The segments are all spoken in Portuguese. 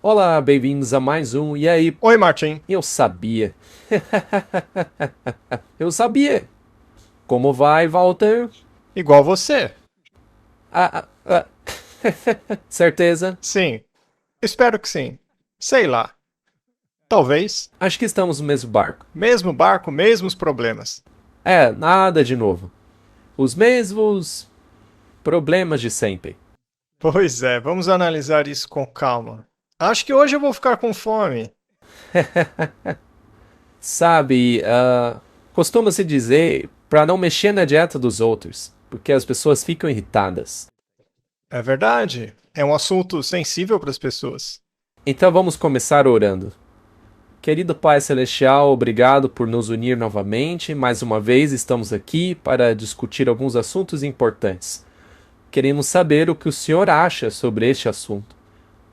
Olá, bem-vindos a mais um. E aí? Oi, Martin. Eu sabia. Eu sabia. Como vai, Walter? Igual você. Ah, ah, ah. Certeza? Sim. Espero que sim. Sei lá. Talvez. Acho que estamos no mesmo barco. Mesmo barco, mesmos problemas. É, nada de novo. Os mesmos problemas de sempre. Pois é, vamos analisar isso com calma. Acho que hoje eu vou ficar com fome. Sabe, costuma-se dizer para não mexer na dieta dos outros, porque as pessoas ficam irritadas. É verdade. É um assunto sensível para as pessoas. Então vamos começar orando. Querido Pai Celestial, obrigado por nos unir novamente. Mais uma vez estamos aqui para discutir alguns assuntos importantes. Queremos saber o que o Senhor acha sobre este assunto.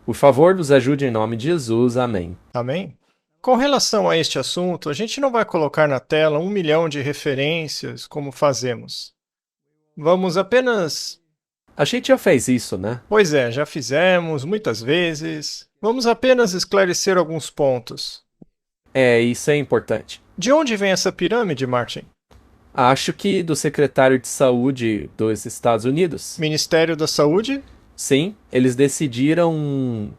Por favor, nos ajude em nome de Jesus. Amém. Amém? Com relação a este assunto, a gente não vai colocar na tela 1 milhão de referências como fazemos. Vamos apenas. A gente já fez isso, né? Pois é, já fizemos muitas vezes. Vamos apenas esclarecer alguns pontos. É, isso é importante. De onde vem essa pirâmide, Martin? Acho que do secretário de saúde dos Estados Unidos. Ministério da Saúde? Sim, eles decidiram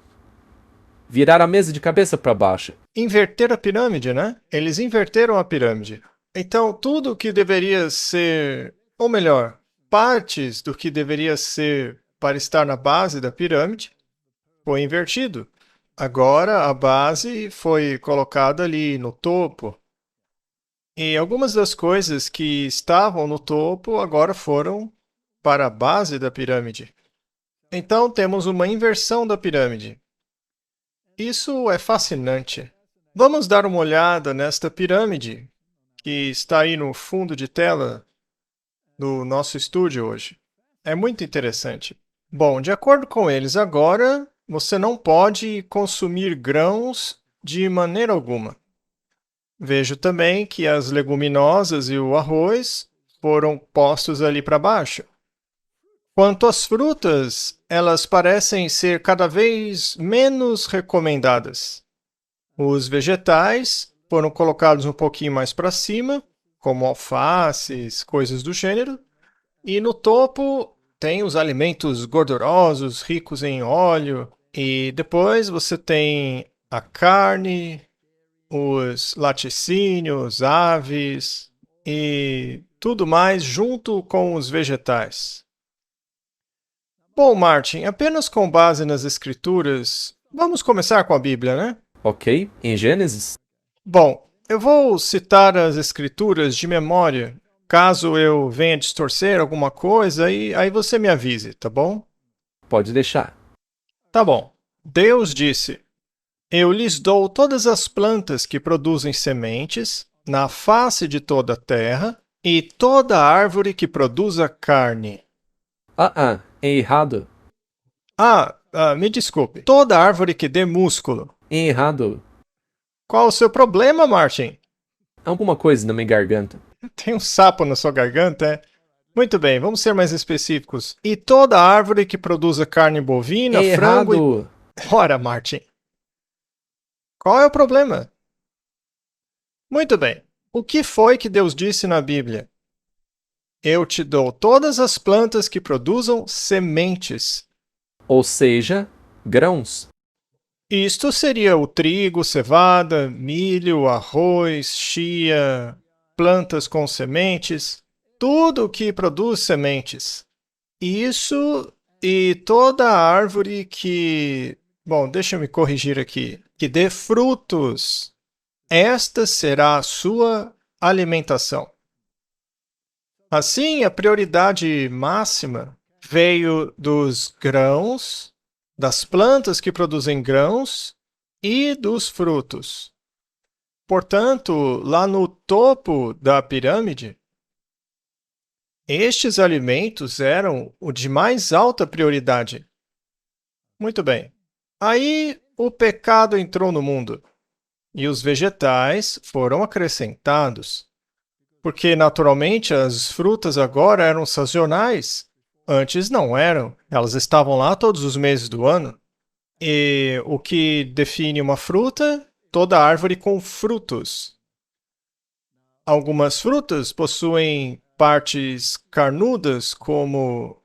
virar a mesa de cabeça para baixo. Inverter a pirâmide, né? Eles inverteram a pirâmide. Então, tudo o que deveria ser, ou melhor, partes do que deveria ser para estar na base da pirâmide, foi invertido. Agora a base foi colocada ali no topo. E algumas das coisas que estavam no topo agora foram para a base da pirâmide. Então temos uma inversão da pirâmide. Isso é fascinante. Vamos dar uma olhada nesta pirâmide que está aí no fundo de tela do nosso estúdio hoje. É muito interessante. Bom, de acordo com eles, agora você não pode consumir grãos de maneira alguma. Vejo também que as leguminosas e o arroz foram postos ali para baixo. Quanto às frutas, elas parecem ser cada vez menos recomendadas. Os vegetais foram colocados um pouquinho mais para cima, como alfaces, coisas do gênero, e no topo tem os alimentos gordurosos, ricos em óleo, e depois você tem a carne, os laticínios, aves e tudo mais junto com os vegetais. Bom, Martin, apenas com base nas escrituras, vamos começar com a Bíblia, né? Ok? Em Gênesis? Bom, eu vou citar as escrituras de memória, caso eu venha distorcer alguma coisa, e aí você me avise, tá bom? Pode deixar. Tá bom. Deus disse: Eu lhes dou todas as plantas que produzem sementes na face de toda a terra e toda árvore que produza carne. É errado. Me desculpe. Toda árvore que dê músculo. É errado. Qual o seu problema, Martin? Alguma coisa na minha garganta. Tem um sapo na sua garganta, é? Muito bem, vamos ser mais específicos. E toda árvore que produza carne bovina, É frango errado. Ora, Martin. Qual é o problema? Muito bem. O que foi que Deus disse na Bíblia? Eu te dou todas as plantas que produzam sementes. Ou seja, grãos. Isto seria o trigo, cevada, milho, arroz, chia, plantas com sementes, tudo que produz sementes. Isso e toda árvore que... Bom, deixa eu me corrigir aqui. Que dê frutos. Esta será a sua alimentação. Assim, a prioridade máxima veio dos grãos, das plantas que produzem grãos e dos frutos. Portanto, lá no topo da pirâmide, estes alimentos eram o de mais alta prioridade. Muito bem. Aí o pecado entrou no mundo e os vegetais foram acrescentados. Porque, naturalmente, as frutas agora eram sazonais. Antes não eram. Elas estavam lá todos os meses do ano. E o que define uma fruta? Toda árvore com frutos. Algumas frutas possuem partes carnudas, como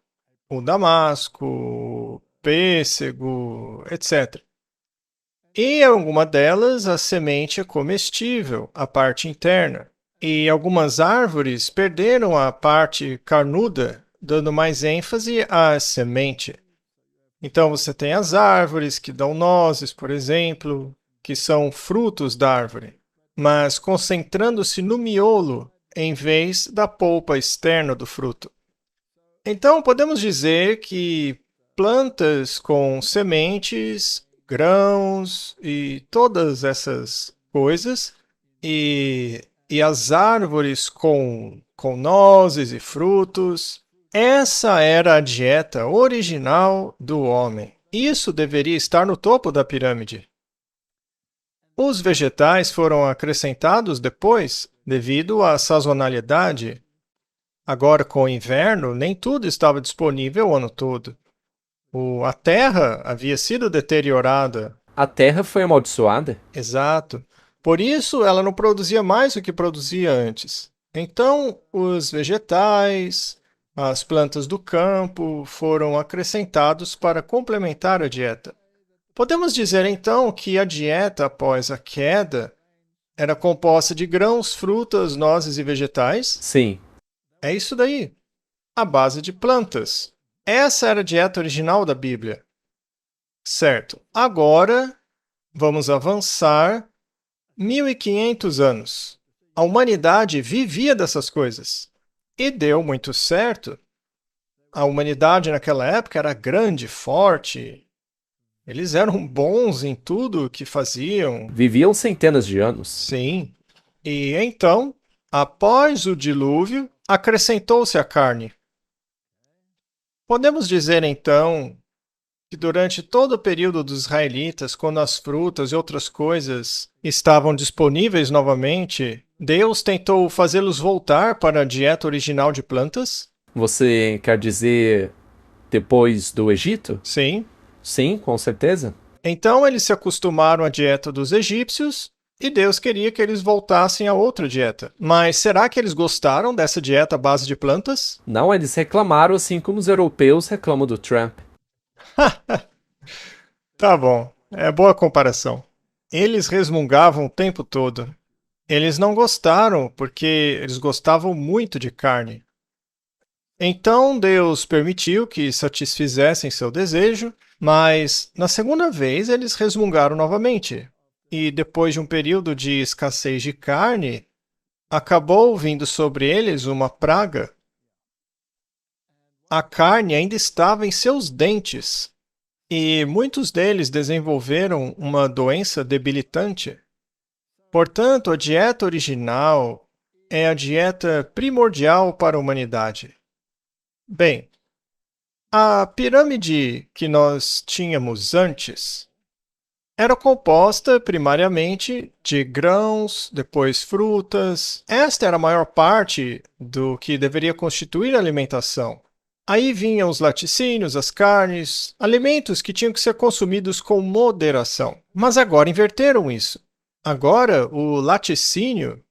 o damasco, o pêssego, etc. E alguma delas, a semente é comestível, a parte interna. E algumas árvores perderam a parte carnuda, dando mais ênfase à semente. Então você tem as árvores que dão nozes, por exemplo, que são frutos da árvore, mas concentrando-se no miolo em vez da polpa externa do fruto. Então podemos dizer que plantas com sementes, grãos e todas essas coisas, e as árvores com nozes e frutos, essa era a dieta original do homem. Isso deveria estar no topo da pirâmide. Os vegetais foram acrescentados depois, devido à sazonalidade. Agora, com o inverno, nem tudo estava disponível o ano todo. A terra havia sido deteriorada. A terra foi amaldiçoada? Exato. Por isso, ela não produzia mais o que produzia antes. Então, os vegetais, as plantas do campo foram acrescentados para complementar a dieta. Podemos dizer então que a dieta após a queda era composta de grãos, frutas, nozes e vegetais? Sim. É isso daí. A base de plantas. Essa era a dieta original da Bíblia. Certo. Agora, vamos avançar 1500 anos. A humanidade vivia dessas coisas. E deu muito certo. A humanidade naquela época era grande, forte. Eles eram bons em tudo que faziam. Viviam centenas de anos. Sim. E então, após o dilúvio, acrescentou-se a carne. Podemos dizer então que durante todo o período dos israelitas, quando as frutas e outras coisas estavam disponíveis novamente, Deus tentou fazê-los voltar para a dieta original de plantas? Você quer dizer depois do Egito? Sim. Sim, com certeza. Então eles se acostumaram à dieta dos egípcios e Deus queria que eles voltassem a outra dieta. Mas será que eles gostaram dessa dieta à base de plantas? Não, eles reclamaram assim como os europeus reclamam do Trump. Tá bom, é boa comparação. Eles resmungavam o tempo todo. Eles não gostaram porque eles gostavam muito de carne. Então Deus permitiu que satisfizessem seu desejo, mas na segunda vez eles resmungaram novamente. E depois de um período de escassez de carne, acabou vindo sobre eles uma praga. A carne ainda estava em seus dentes, e muitos deles desenvolveram uma doença debilitante. Portanto, a dieta original é a dieta primordial para a humanidade. Bem, a pirâmide que nós tínhamos antes era composta primariamente de grãos, depois frutas. Esta era a maior parte do que deveria constituir a alimentação. Aí vinham os laticínios, as carnes, alimentos que tinham que ser consumidos com moderação. Mas agora inverteram isso. Agora o laticínio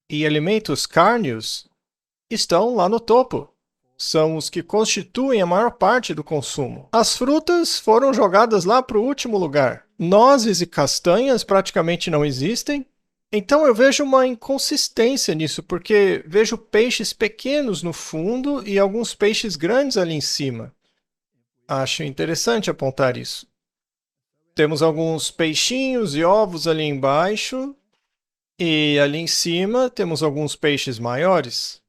e alimentos cárneos estão lá no topo. São os que constituem a maior parte do consumo. As frutas foram jogadas lá para o último lugar. Nozes e castanhas praticamente não existem. Então eu vejo uma inconsistência nisso, porque vejo peixes pequenos no fundo e alguns peixes grandes ali em cima. Acho interessante apontar isso. Temos alguns peixinhos e ovos ali embaixo, e ali em cima temos alguns peixes maiores.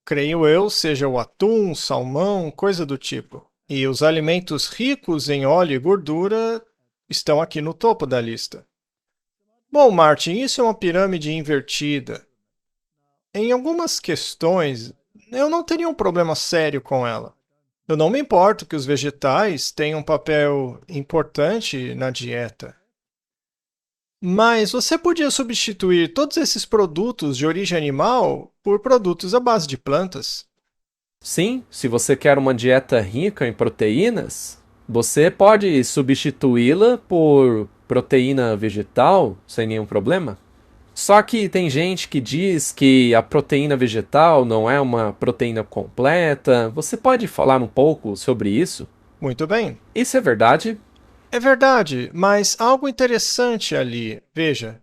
Creio eu, seja o atum, salmão, coisa do tipo. E os alimentos ricos em óleo e gordura estão aqui no topo da lista. Bom, Martin, isso é uma pirâmide invertida. Em algumas questões, eu não teria um problema sério com ela. Eu não me importo que os vegetais tenham um papel importante na dieta. Mas você podia substituir todos esses produtos de origem animal por produtos à base de plantas. Sim, se você quer uma dieta rica em proteínas, Você pode substituí-la por proteína vegetal sem nenhum problema. Só que tem gente que diz que a proteína vegetal não é uma proteína completa. Você pode falar um pouco sobre isso? Muito bem. Isso é verdade? É verdade, mas algo interessante ali. Veja,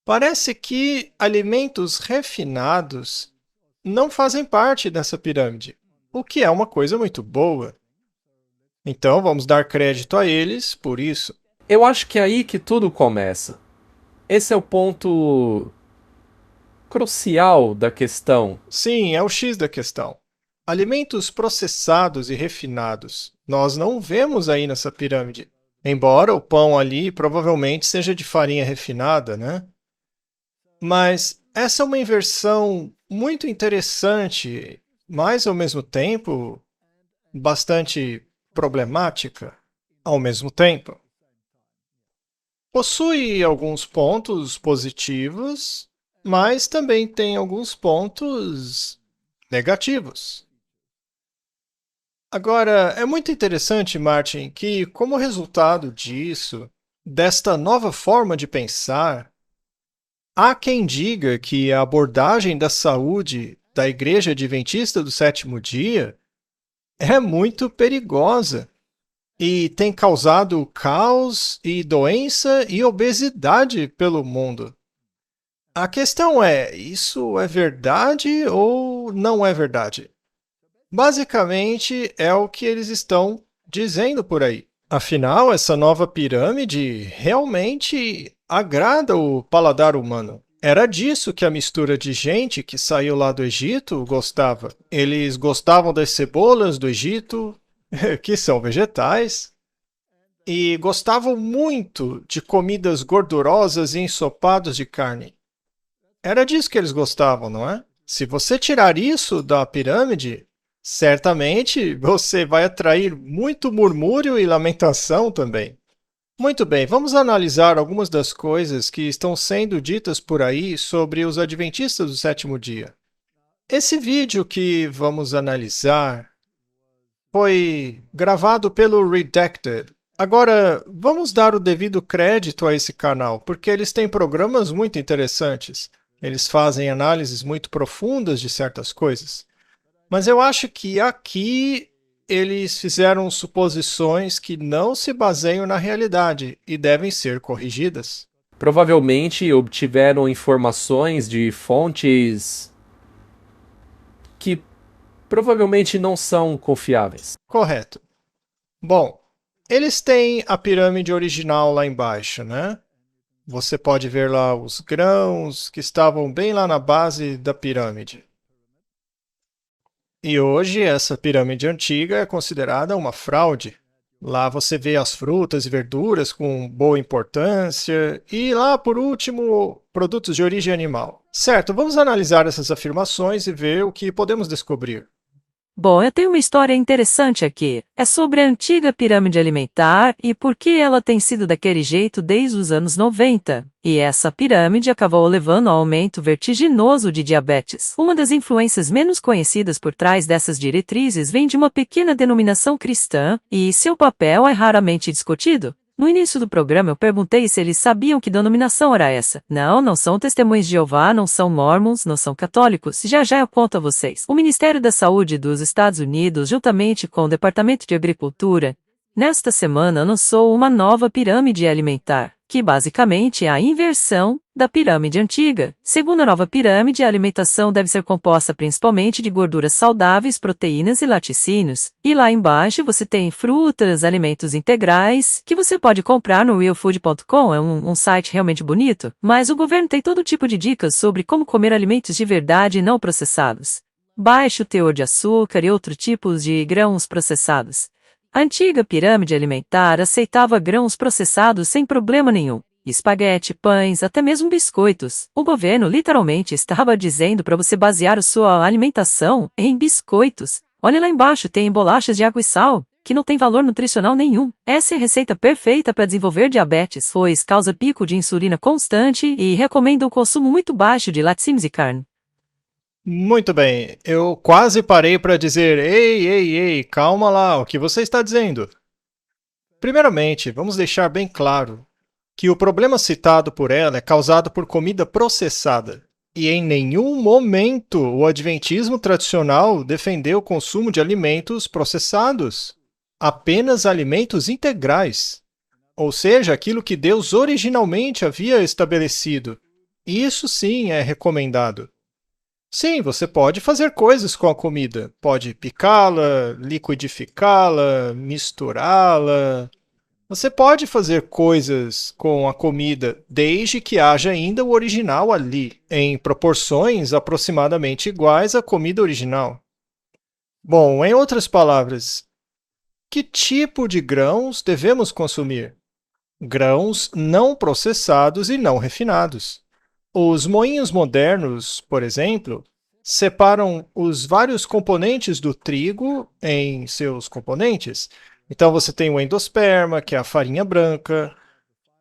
parece que alimentos refinados não fazem parte dessa pirâmide, o que é uma coisa muito boa. Então, vamos dar crédito a eles por isso. Eu acho que é aí que tudo começa. Esse é o ponto crucial da questão. Sim, é o X da questão. Alimentos processados e refinados, nós não vemos aí nessa pirâmide. Embora o pão ali provavelmente seja de farinha refinada, né? Mas essa é uma inversão muito interessante, mas ao mesmo tempo bastante problemática. Ao mesmo tempo, possui alguns pontos positivos, mas também tem alguns pontos negativos. Agora, é muito interessante, Martin, que, como resultado disso, desta nova forma de pensar, há quem diga que a abordagem da saúde da Igreja Adventista do Sétimo Dia é muito perigosa e tem causado caos e doença e obesidade pelo mundo. A questão é: isso é verdade ou não é verdade? Basicamente, é o que eles estão dizendo por aí. Afinal, essa nova pirâmide realmente agrada o paladar humano. Era disso que a mistura de gente que saiu lá do Egito gostava. Eles gostavam das cebolas do Egito, que são vegetais, e gostavam muito de comidas gordurosas e ensopados de carne. Era disso que eles gostavam, não é? Se você tirar isso da pirâmide, certamente você vai atrair muito murmúrio e lamentação também. Muito bem, vamos analisar algumas das coisas que estão sendo ditas por aí sobre os adventistas do sétimo dia. Esse vídeo que vamos analisar foi gravado pelo Redacted. Agora, vamos dar o devido crédito a esse canal, porque eles têm programas muito interessantes. Eles fazem análises muito profundas de certas coisas. Mas eu acho que aqui eles fizeram suposições que não se baseiam na realidade e devem ser corrigidas. Provavelmente obtiveram informações de fontes que provavelmente não são confiáveis. Correto. Bom, eles têm a pirâmide original lá embaixo, né? Você pode ver lá os grãos que estavam bem lá na base da pirâmide. E hoje essa pirâmide antiga é considerada uma fraude. Lá você vê as frutas e verduras com boa importância e lá, por último, produtos de origem animal. Certo, vamos analisar essas afirmações e ver o que podemos descobrir. Bom, eu tenho uma história interessante aqui. É sobre a antiga pirâmide alimentar e por que ela tem sido daquele jeito desde os anos 90. E essa pirâmide acabou levando ao aumento vertiginoso de diabetes. Uma das influências menos conhecidas por trás dessas diretrizes vem de uma pequena denominação cristã, e seu papel é raramente discutido. No início do programa eu perguntei se eles sabiam que denominação era essa. Não são Testemunhas de Jeová, não são mormons, não são católicos. Já eu conto a vocês. O Ministério da Saúde dos Estados Unidos, juntamente com o Departamento de Agricultura, nesta semana lançou uma nova pirâmide alimentar, que basicamente é a inversão da pirâmide antiga. Segundo a nova pirâmide, a alimentação deve ser composta principalmente de gorduras saudáveis, proteínas e laticínios. E lá embaixo você tem frutas, alimentos integrais, que você pode comprar no realfood.com, é um site realmente bonito. Mas o governo tem todo tipo de dicas sobre como comer alimentos de verdade e não processados. Baixo teor de açúcar e outros tipos de grãos processados. A antiga pirâmide alimentar aceitava grãos processados sem problema nenhum. Espaguete, pães, até mesmo biscoitos. O governo literalmente estava dizendo para você basear a sua alimentação em biscoitos. Olha lá embaixo, tem bolachas de água e sal, que não tem valor nutricional nenhum. Essa é a receita perfeita para desenvolver diabetes, pois causa pico de insulina constante e recomenda o consumo muito baixo de laticínios e carne. Muito bem, eu quase parei para dizer: ei, calma lá, o que você está dizendo? Primeiramente, vamos deixar bem claro que o problema citado por ela é causado por comida processada. E em nenhum momento o adventismo tradicional defendeu o consumo de alimentos processados, apenas alimentos integrais, ou seja, aquilo que Deus originalmente havia estabelecido. Isso sim é recomendado. Sim, você pode fazer coisas com a comida. Pode picá-la, liquidificá-la, misturá-la. Você pode fazer coisas com a comida desde que haja ainda o original ali, em proporções aproximadamente iguais à comida original. Bom, em outras palavras, que tipo de grãos devemos consumir? Grãos não processados e não refinados. Os moinhos modernos, por exemplo, separam os vários componentes do trigo em seus componentes. Então, você tem o endosperma, que é a farinha branca,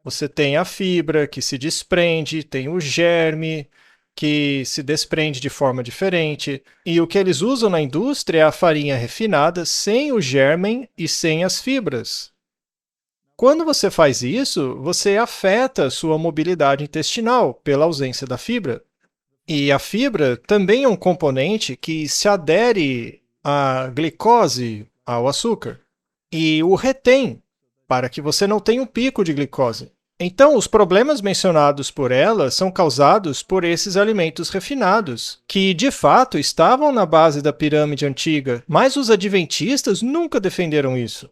você tem a fibra, que se desprende, tem o germe, que se desprende de forma diferente. E o que eles usam na indústria é a farinha refinada sem o germen e sem as fibras. Quando você faz isso, você afeta a sua mobilidade intestinal pela ausência da fibra. E a fibra também é um componente que se adere à glicose, ao açúcar, e o retém, para que você não tenha um pico de glicose. Então, os problemas mencionados por ela são causados por esses alimentos refinados, que de fato estavam na base da pirâmide antiga, mas os adventistas nunca defenderam isso.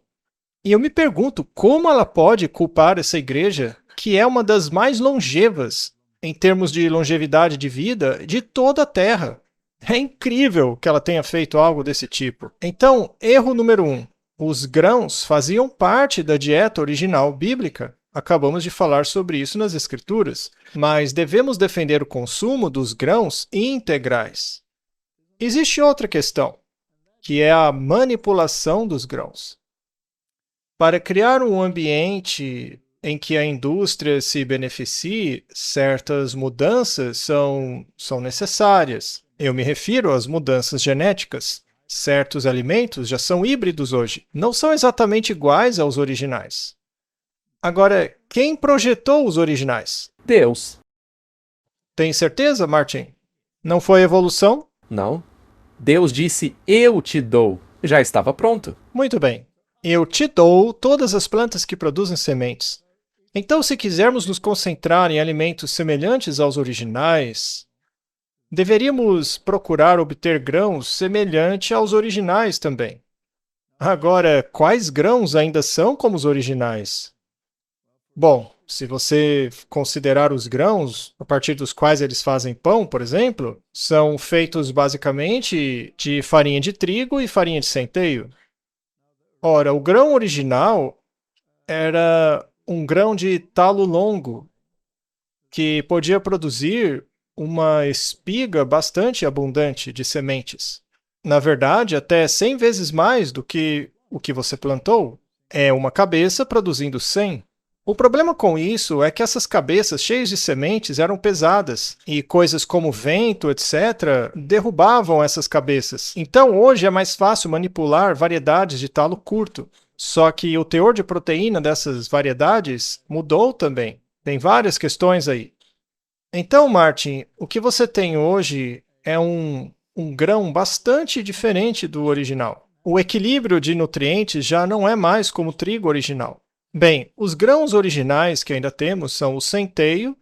E eu me pergunto como ela pode culpar essa igreja, que é uma das mais longevas em termos de longevidade de vida de toda a Terra. É incrível que ela tenha feito algo desse tipo. Então, erro número 1. Os grãos faziam parte da dieta original bíblica. Acabamos de falar sobre isso nas Escrituras. Mas devemos defender o consumo dos grãos integrais. Existe outra questão, que é a manipulação dos grãos. Para criar um ambiente em que a indústria se beneficie, certas mudanças são necessárias. Eu me refiro às mudanças genéticas. Certos alimentos já são híbridos hoje, não são exatamente iguais aos originais. Agora, quem projetou os originais? Deus. Tem certeza, Martin? Não foi evolução? Não. Deus disse, eu te dou. Já estava pronto. Muito bem. Eu te dou todas as plantas que produzem sementes. Então, se quisermos nos concentrar em alimentos semelhantes aos originais, deveríamos procurar obter grãos semelhantes aos originais também. Agora, quais grãos ainda são como os originais? Bom, se você considerar os grãos a partir dos quais eles fazem pão, por exemplo, são feitos basicamente de farinha de trigo e farinha de centeio. Ora, o grão original era um grão de talo longo, que podia produzir uma espiga bastante abundante de sementes. Na verdade, até 100 vezes mais do que o que você plantou. É uma cabeça produzindo 100. O problema com isso é que essas cabeças cheias de sementes eram pesadas e coisas como vento, etc., derrubavam essas cabeças. Então, hoje é mais fácil manipular variedades de talo curto. Só que o teor de proteína dessas variedades mudou também. Tem várias questões aí. Então, Martin, o que você tem hoje é um grão bastante diferente do original. O equilíbrio de nutrientes já não é mais como o trigo original. Bem, os grãos originais que ainda temos são o centeio,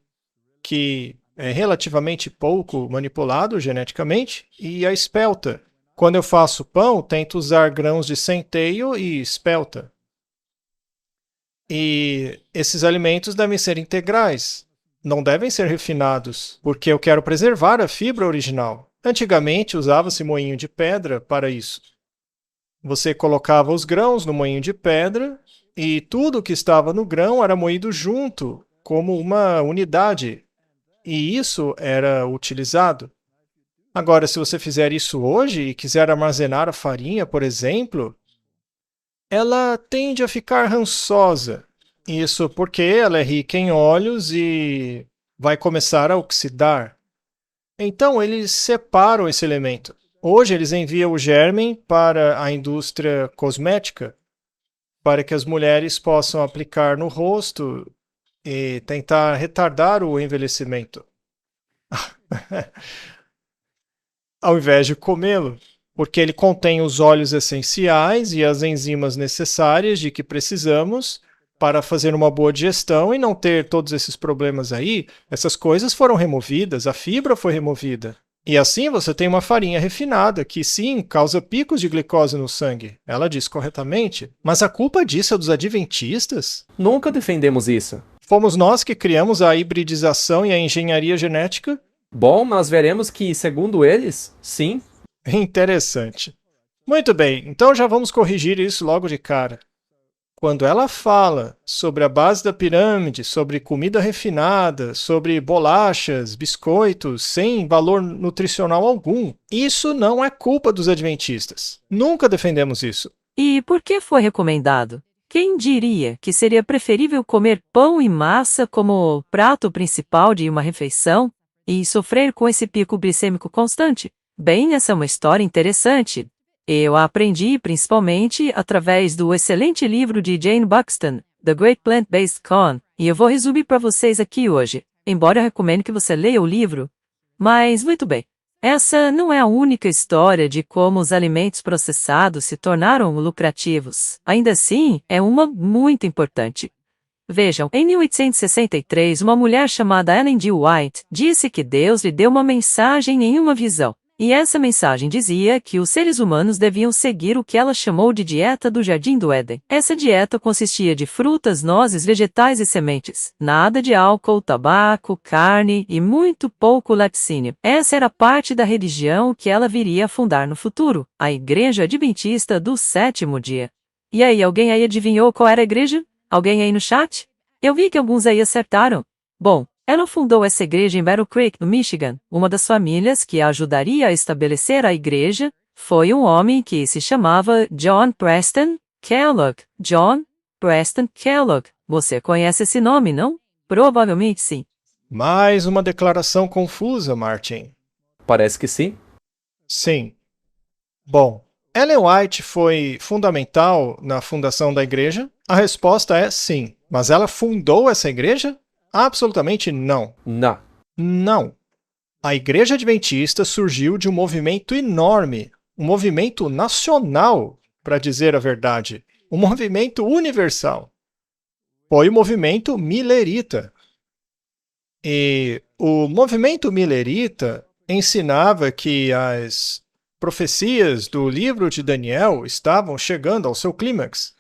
que é relativamente pouco manipulado geneticamente, e a espelta. Quando eu faço pão, tento usar grãos de centeio e espelta. E esses alimentos devem ser integrais, não devem ser refinados, porque eu quero preservar a fibra original. Antigamente usava-se moinho de pedra para isso. Você colocava os grãos no moinho de pedra e tudo que estava no grão era moído junto, como uma unidade. E isso era utilizado. Agora, se você fizer isso hoje e quiser armazenar a farinha, por exemplo, ela tende a ficar rançosa. Isso porque ela é rica em óleos e vai começar a oxidar. Então, eles separam esse elemento. Hoje, eles enviam o germe para a indústria cosmética. para que as mulheres possam aplicar no rosto e tentar retardar o envelhecimento, ao invés de comê-lo, porque ele contém os óleos essenciais e as enzimas necessárias de que precisamos para fazer uma boa digestão e não ter todos esses problemas aí. Essas coisas foram removidas, a fibra foi removida. E assim você tem uma farinha refinada, que sim, causa picos de glicose no sangue. Ela diz corretamente. Mas a culpa disso é dos adventistas? Nunca defendemos isso. Fomos nós que criamos a hibridização e a engenharia genética? Bom, nós veremos que, segundo eles, sim. Interessante. Muito bem, então já vamos corrigir isso logo de cara. Quando ela fala sobre a base da pirâmide, sobre comida refinada, sobre bolachas, biscoitos, sem valor nutricional algum, isso não é culpa dos adventistas. Nunca defendemos isso. E por que foi recomendado? Quem diria que seria preferível comer pão e massa como prato principal de uma refeição e sofrer com esse pico glicêmico constante? Bem, essa é uma história interessante. Eu a aprendi principalmente através do excelente livro de Jane Buxton, The Great Plant-Based Con, e eu vou resumir para vocês aqui hoje, embora eu recomendo que você leia o livro. Mas, muito bem, essa não é a única história de como os alimentos processados se tornaram lucrativos. Ainda assim, é uma muito importante. Vejam, em 1863, uma mulher chamada Ellen G. White disse que Deus lhe deu uma mensagem em uma visão. E essa mensagem dizia que os seres humanos deviam seguir o que ela chamou de dieta do Jardim do Éden. Essa dieta consistia de frutas, nozes, vegetais e sementes. Nada de álcool, tabaco, carne e muito pouco laticínio. Essa era parte da religião que ela viria a fundar no futuro, a Igreja Adventista do Sétimo Dia. E aí, alguém aí adivinhou qual era a igreja? Alguém aí no chat? Eu vi que alguns aí acertaram. Bom, ela fundou essa igreja em Battle Creek, no Michigan. Uma das famílias que a ajudaria a estabelecer a igreja foi um homem que se chamava John Preston Kellogg. John Preston Kellogg. Você conhece esse nome, não? Provavelmente sim. Mais uma declaração confusa, Martin. Parece que sim. Sim. Bom, Ellen White foi fundamental na fundação da igreja? A resposta é sim. Mas ela fundou essa igreja? Absolutamente não. Não. Não. A Igreja Adventista surgiu de um movimento enorme, um movimento nacional, para dizer a verdade, um movimento universal. Foi o movimento Millerita. E o movimento Millerita ensinava que as profecias do livro de Daniel estavam chegando ao seu clímax.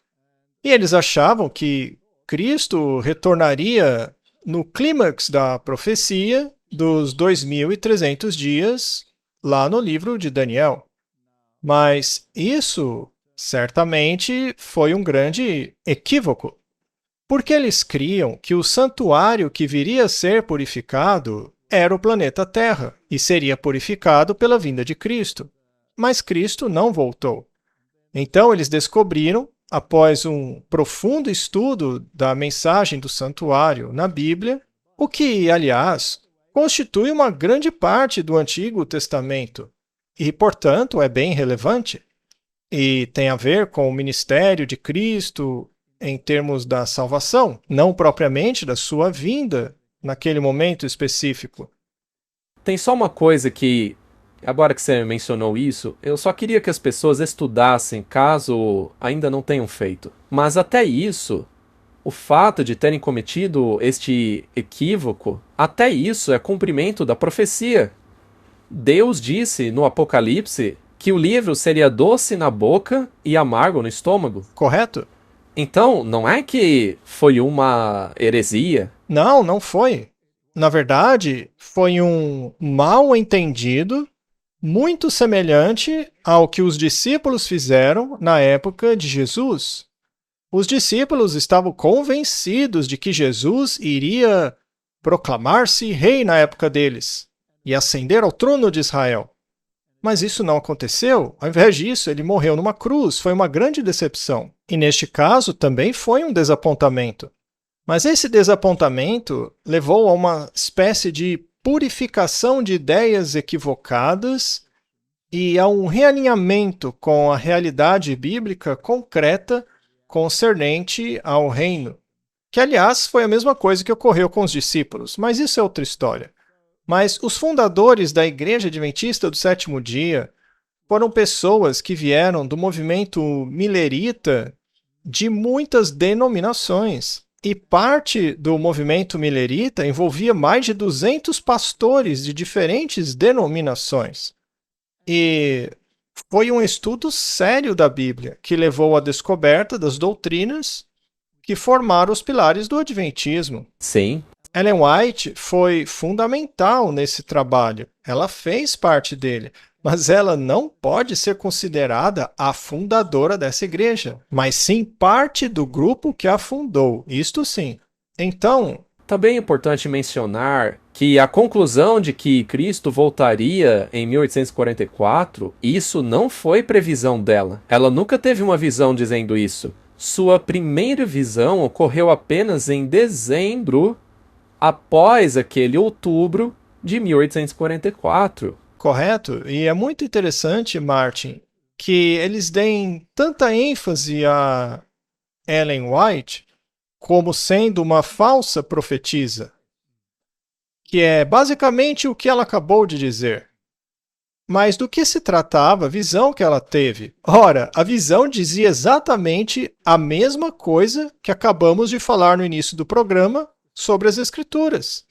E eles achavam que Cristo retornaria no clímax da profecia dos 2.300 dias lá no livro de Daniel. Mas isso, certamente, foi um grande equívoco, porque eles criam que o santuário que viria a ser purificado era o planeta Terra e seria purificado pela vinda de Cristo. Mas Cristo não voltou. Então eles descobriram, após um profundo estudo da mensagem do santuário na Bíblia, o que, aliás, constitui uma grande parte do Antigo Testamento e, portanto, é bem relevante. E tem a ver com o ministério de Cristo em termos da salvação, não propriamente da sua vinda naquele momento específico. Tem só uma coisa que, agora que você mencionou isso, eu só queria que as pessoas estudassem, caso ainda não tenham feito. Mas até isso, o fato de terem cometido este equívoco, até isso é cumprimento da profecia. Deus disse no Apocalipse que o livro seria doce na boca e amargo no estômago. Correto? Então, não é que foi uma heresia? Não, não foi. Na verdade, foi um mal entendido muito semelhante ao que os discípulos fizeram na época de Jesus. Os discípulos estavam convencidos de que Jesus iria proclamar-se rei na época deles e ascender ao trono de Israel. Mas isso não aconteceu. Ao invés disso, ele morreu numa cruz. Foi uma grande decepção. E neste caso, também foi um desapontamento. Mas esse desapontamento levou a uma espécie de purificação de ideias equivocadas e a um realinhamento com a realidade bíblica concreta concernente ao reino, que, aliás, foi a mesma coisa que ocorreu com os discípulos, mas isso é outra história. Mas os fundadores da Igreja Adventista do Sétimo Dia foram pessoas que vieram do movimento milerita de muitas denominações. E parte do movimento milerita envolvia mais de 200 pastores de diferentes denominações. E foi um estudo sério da Bíblia que levou à descoberta das doutrinas que formaram os pilares do Adventismo. Sim. Ellen White foi fundamental nesse trabalho. Ela fez parte dele, mas ela não pode ser considerada a fundadora dessa igreja, mas sim parte do grupo que a fundou. Isto sim. Então, também é importante mencionar que a conclusão de que Cristo voltaria em 1844, isso não foi previsão dela. Ela nunca teve uma visão dizendo isso. Sua primeira visão ocorreu apenas em dezembro, após aquele outubro de 1844. Correto? E é muito interessante, Martin, que eles deem tanta ênfase a Ellen White como sendo uma falsa profetisa, que é basicamente o que ela acabou de dizer. Mas do que se tratava a visão que ela teve? Ora, a visão dizia exatamente a mesma coisa que acabamos de falar no início do programa sobre as Escrituras.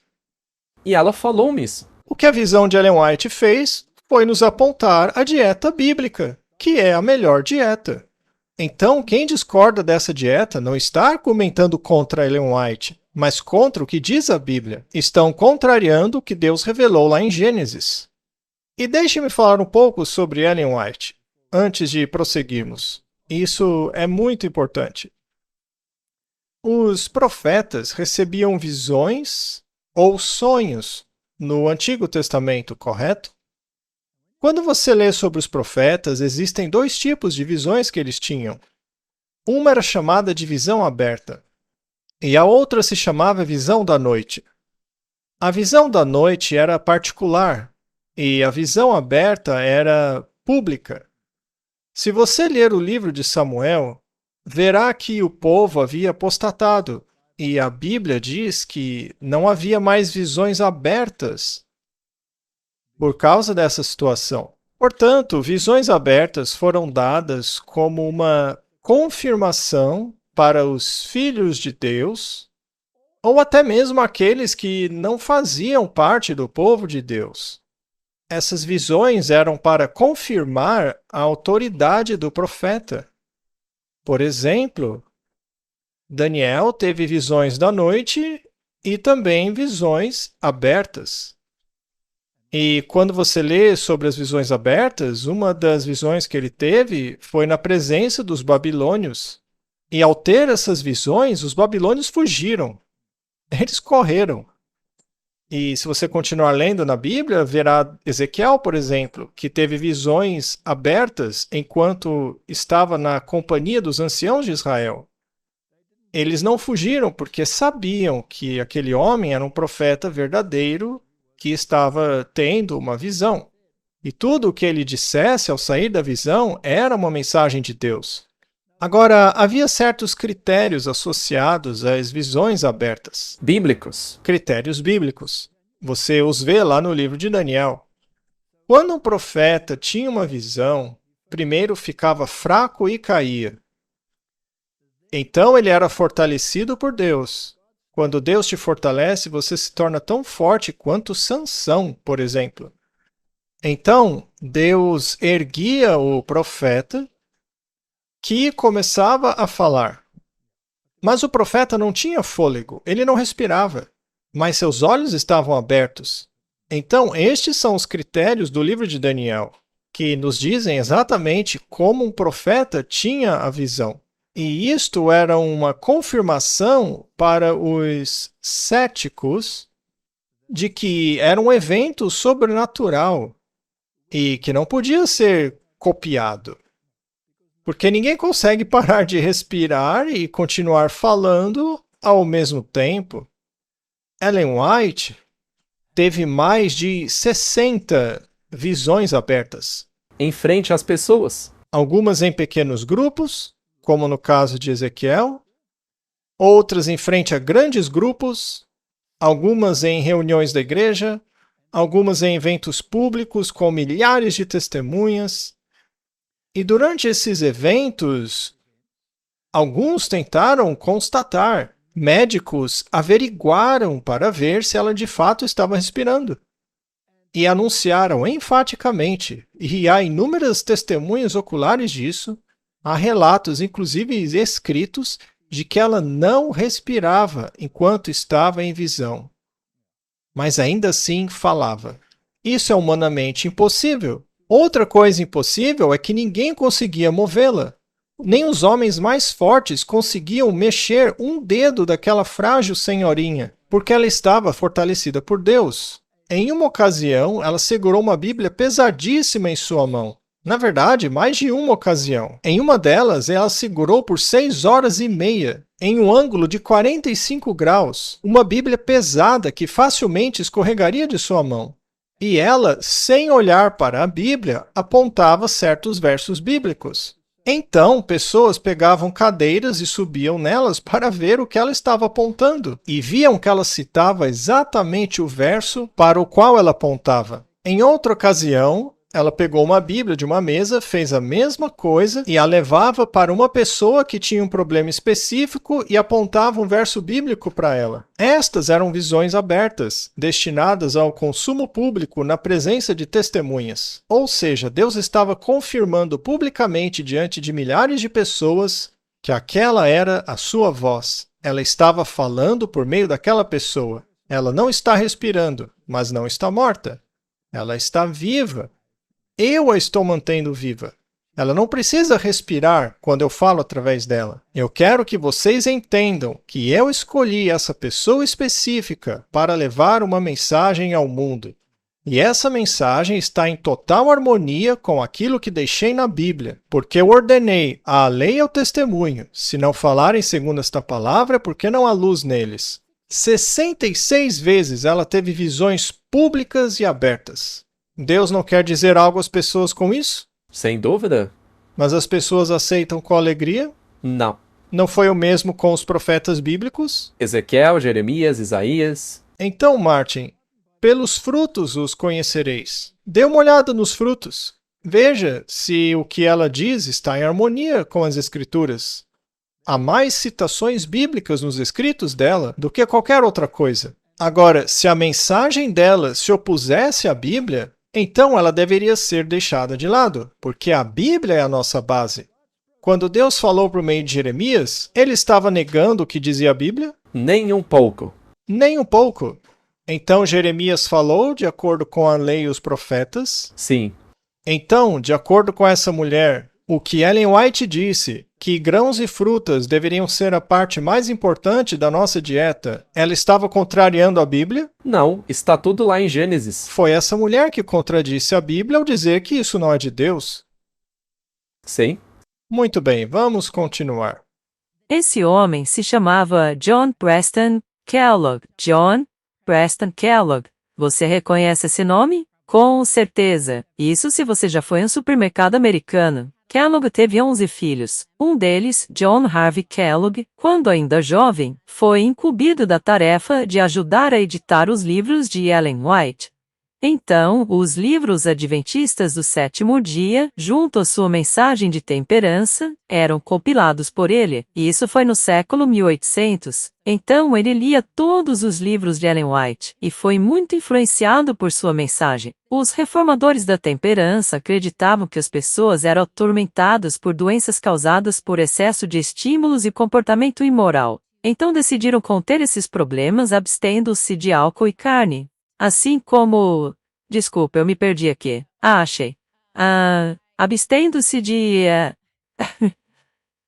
E ela falou-me isso. O que a visão de Ellen White fez foi nos apontar a dieta bíblica, que é a melhor dieta. Então, quem discorda dessa dieta não está argumentando contra Ellen White, mas contra o que diz a Bíblia. Estão contrariando o que Deus revelou lá em Gênesis. E deixe-me falar um pouco sobre Ellen White, antes de prosseguirmos. Isso é muito importante. Os profetas recebiam visões ou sonhos no Antigo Testamento, correto? Quando você lê sobre os profetas, existem dois tipos de visões que eles tinham. Uma era chamada de visão aberta, e a outra se chamava visão da noite. A visão da noite era particular, e a visão aberta era pública. Se você ler o livro de Samuel, verá que o povo havia apostatado, e a Bíblia diz que não havia mais visões abertas por causa dessa situação. Portanto, visões abertas foram dadas como uma confirmação para os filhos de Deus, ou até mesmo aqueles que não faziam parte do povo de Deus. Essas visões eram para confirmar a autoridade do profeta. Por exemplo, Daniel teve visões da noite e também visões abertas. E quando você lê sobre as visões abertas, uma das visões que ele teve foi na presença dos babilônios. E ao ter essas visões, os babilônios fugiram. Eles correram. E se você continuar lendo na Bíblia, verá Ezequiel, por exemplo, que teve visões abertas enquanto estava na companhia dos anciãos de Israel. Eles não fugiram porque sabiam que aquele homem era um profeta verdadeiro que estava tendo uma visão. E tudo o que ele dissesse ao sair da visão era uma mensagem de Deus. Agora, havia certos critérios associados às visões abertas. Bíblicos. Critérios bíblicos. Você os vê lá no livro de Daniel. Quando um profeta tinha uma visão, primeiro ficava fraco e caía. Então ele era fortalecido por Deus. Quando Deus te fortalece, você se torna tão forte quanto Sansão, por exemplo. Então, Deus erguia o profeta, que começava a falar. Mas o profeta não tinha fôlego, ele não respirava, mas seus olhos estavam abertos. Então, estes são os critérios do livro de Daniel, que nos dizem exatamente como um profeta tinha a visão. E isto era uma confirmação para os céticos de que era um evento sobrenatural e que não podia ser copiado. Porque ninguém consegue parar de respirar e continuar falando ao mesmo tempo. Ellen White teve mais de 60 visões abertas. Em frente às pessoas. Algumas em pequenos grupos, como no caso de Ezequiel, outras em frente a grandes grupos, algumas em reuniões da igreja, algumas em eventos públicos com milhares de testemunhas. E durante esses eventos, alguns tentaram constatar, médicos averiguaram para ver se ela de fato estava respirando. E anunciaram enfaticamente, e há inúmeras testemunhas oculares disso, há relatos, inclusive escritos, de que ela não respirava enquanto estava em visão. Mas ainda assim falava. Isso é humanamente impossível. Outra coisa impossível é que ninguém conseguia movê-la. Nem os homens mais fortes conseguiam mexer um dedo daquela frágil senhorinha, porque ela estava fortalecida por Deus. Em uma ocasião, ela segurou uma Bíblia pesadíssima em sua mão. Na verdade, mais de uma ocasião. Em uma delas, ela segurou por 6 horas e meia, em um ângulo de 45 graus, uma Bíblia pesada que facilmente escorregaria de sua mão. E ela, sem olhar para a Bíblia, apontava certos versos bíblicos. Então, pessoas pegavam cadeiras e subiam nelas para ver o que ela estava apontando, e viam que ela citava exatamente o verso para o qual ela apontava. Em outra ocasião, ela pegou uma Bíblia de uma mesa, fez a mesma coisa e a levava para uma pessoa que tinha um problema específico e apontava um verso bíblico para ela. Estas eram visões abertas, destinadas ao consumo público na presença de testemunhas. Ou seja, Deus estava confirmando publicamente diante de milhares de pessoas que aquela era a sua voz. Ela estava falando por meio daquela pessoa. Ela não está respirando, mas não está morta. Ela está viva. Eu a estou mantendo viva. Ela não precisa respirar quando eu falo através dela. Eu quero que vocês entendam que eu escolhi essa pessoa específica para levar uma mensagem ao mundo. E essa mensagem está em total harmonia com aquilo que deixei na Bíblia, porque eu ordenei a lei e ao testemunho. Se não falarem segundo esta palavra, é porque não há luz neles. 66 vezes ela teve visões públicas e abertas. Deus não quer dizer algo às pessoas com isso? Sem dúvida? Mas as pessoas aceitam com alegria? Não. Não foi o mesmo com os profetas bíblicos? Ezequiel, Jeremias, Isaías. Então, Martin, pelos frutos os conhecereis. Dê uma olhada nos frutos. Veja se o que ela diz está em harmonia com as Escrituras. Há mais citações bíblicas nos escritos dela do que qualquer outra coisa. Agora, se a mensagem dela se opusesse à Bíblia, então ela deveria ser deixada de lado, porque a Bíblia é a nossa base. Quando Deus falou por meio de Jeremias, ele estava negando o que dizia a Bíblia? Nem um pouco. Nem um pouco. Então Jeremias falou de acordo com a lei e os profetas? Sim. Então, de acordo com essa mulher, o que Ellen White disse, que grãos e frutas deveriam ser a parte mais importante da nossa dieta, ela estava contrariando a Bíblia? Não, está tudo lá em Gênesis. Foi essa mulher que contradisse a Bíblia ao dizer que isso não é de Deus. Sim. Muito bem, vamos continuar. Esse homem se chamava John Preston Kellogg. John Preston Kellogg. Você reconhece esse nome? Com certeza. Isso se você já foi em um supermercado americano. Kellogg teve 11 filhos. Um deles, John Harvey Kellogg, quando ainda jovem, foi incumbido da tarefa de ajudar a editar os livros de Ellen White. Então, os livros adventistas do sétimo dia, junto à sua mensagem de temperança, eram compilados por ele, e isso foi no século 1800. Então, ele lia todos os livros de Ellen White, e foi muito influenciado por sua mensagem. Os reformadores da temperança acreditavam que as pessoas eram atormentadas por doenças causadas por excesso de estímulos e comportamento imoral. Então decidiram conter esses problemas abstendo-se de álcool e carne. Assim como... Desculpa, eu me perdi aqui. Achei. Abstendo-se de...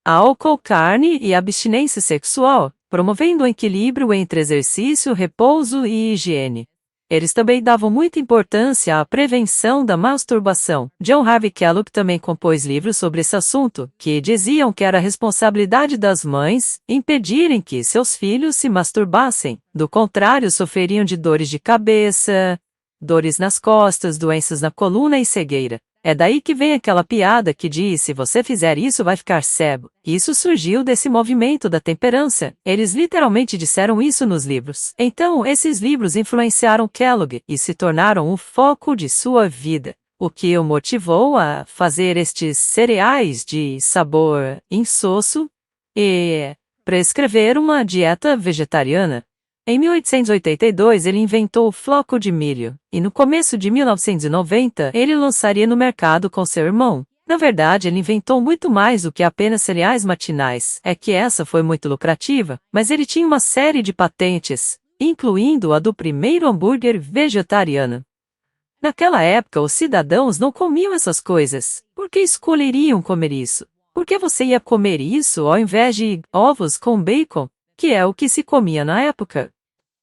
álcool, carne e abstinência sexual, promovendo o equilíbrio entre exercício, repouso e higiene. Eles também davam muita importância à prevenção da masturbação. John Harvey Kellogg também compôs livros sobre esse assunto, que diziam que era responsabilidade das mães impedirem que seus filhos se masturbassem. Do contrário, sofreriam de dores de cabeça, dores nas costas, doenças na coluna e cegueira. É daí que vem aquela piada que diz: se você fizer isso, vai ficar cego. Isso surgiu desse movimento da temperança. Eles literalmente disseram isso nos livros. Então, esses livros influenciaram Kellogg e se tornaram o foco de sua vida. O que o motivou a fazer estes cereais de sabor insosso e prescrever uma dieta vegetariana. Em 1882, ele inventou o floco de milho, e no começo de 1990, ele lançaria no mercado com seu irmão. Na verdade, ele inventou muito mais do que apenas cereais matinais. É que essa foi muito lucrativa, mas ele tinha uma série de patentes, incluindo a do primeiro hambúrguer vegetariano. Naquela época, os cidadãos não comiam essas coisas. Por que escolheriam comer isso? Por que você ia comer isso ao invés de ovos com bacon, que é o que se comia na época?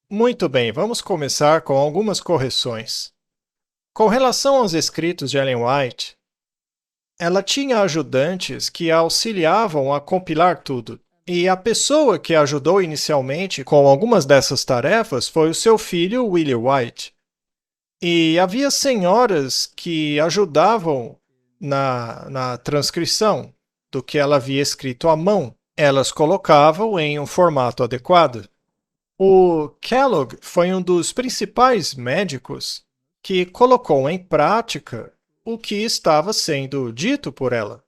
Muito bem, vamos começar com algumas correções. Com relação aos escritos de Ellen White, ela tinha ajudantes que a auxiliavam a compilar tudo. E a pessoa que a ajudou inicialmente com algumas dessas tarefas foi o seu filho, William White. E havia senhoras que ajudavam na transcrição do que ela havia escrito à mão. Elas colocavam em um formato adequado. O Kellogg foi um dos principais médicos que colocou em prática o que estava sendo dito por ela.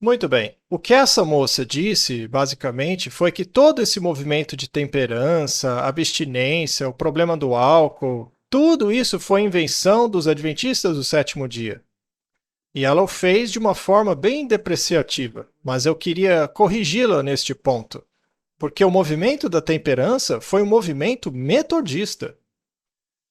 Muito bem, o que essa moça disse, basicamente, foi que todo esse movimento de temperança, abstinência, o problema do álcool, tudo isso foi invenção dos adventistas do sétimo dia. E ela o fez de uma forma bem depreciativa, mas eu queria corrigi-la neste ponto. Porque o movimento da temperança foi um movimento metodista.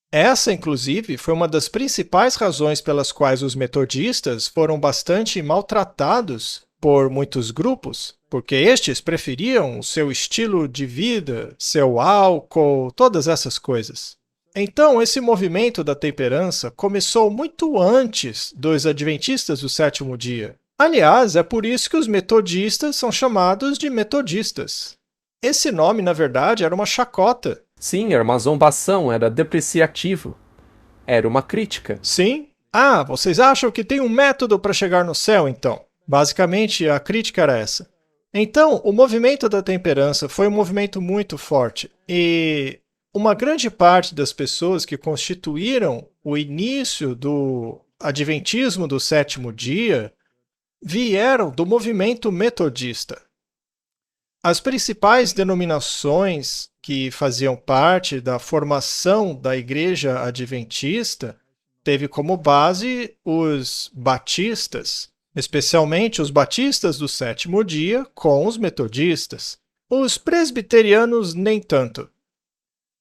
Essa, inclusive, foi uma das principais razões pelas quais os metodistas foram bastante maltratados por muitos grupos, porque estes preferiam o seu estilo de vida, seu álcool, todas essas coisas. Então, esse movimento da temperança começou muito antes dos adventistas do sétimo dia. Aliás, é por isso que os metodistas são chamados de metodistas. Esse nome, na verdade, era uma chacota. Sim, era uma zombação, era depreciativo. Era uma crítica. Sim? Ah, vocês acham que tem um método para chegar no céu, então? Basicamente, a crítica era essa. Então, o movimento da temperança foi um movimento muito forte. E uma grande parte das pessoas que constituíram o início do adventismo do sétimo dia vieram do movimento metodista. As principais denominações que faziam parte da formação da Igreja Adventista teve como base os batistas, especialmente os batistas do sétimo dia com os metodistas. Os presbiterianos nem tanto.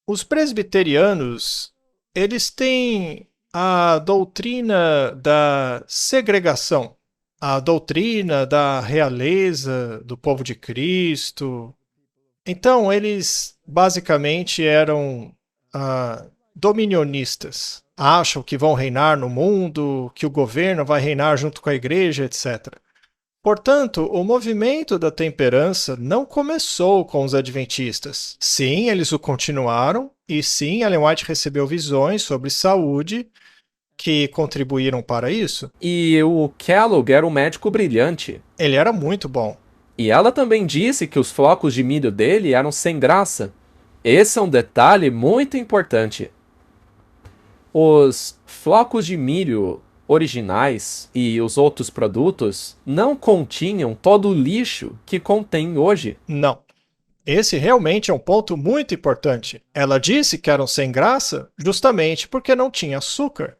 Os presbiterianos, eles têm a doutrina da segregação, a doutrina da realeza do povo de Cristo. Então, eles basicamente eram dominionistas. Acham que vão reinar no mundo, que o governo vai reinar junto com a igreja, etc. Portanto, o movimento da temperança não começou com os adventistas. Sim, eles o continuaram, e sim, Ellen White recebeu visões sobre saúde que contribuíram para isso. E o Kellogg era um médico brilhante. Ele era muito bom. E ela também disse que os flocos de milho dele eram sem graça. Esse é um detalhe muito importante. Os flocos de milho originais e os outros produtos não continham todo o lixo que contém hoje. Não. Esse realmente é um ponto muito importante. Ela disse que eram sem graça justamente porque não tinha açúcar.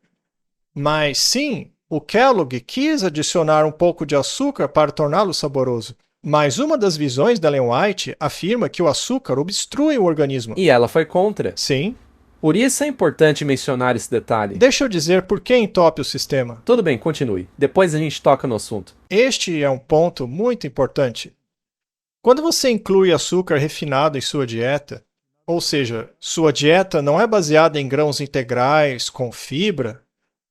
Mas sim, o Kellogg quis adicionar um pouco de açúcar para torná-lo saboroso. Mas uma das visões da Ellen White afirma que o açúcar obstrui o organismo. E ela foi contra. Sim. Por isso é importante mencionar esse detalhe. Deixa eu dizer por que entope o sistema. Tudo bem, continue. Depois a gente toca no assunto. Este é um ponto muito importante. Quando você inclui açúcar refinado em sua dieta, ou seja, sua dieta não é baseada em grãos integrais com fibra,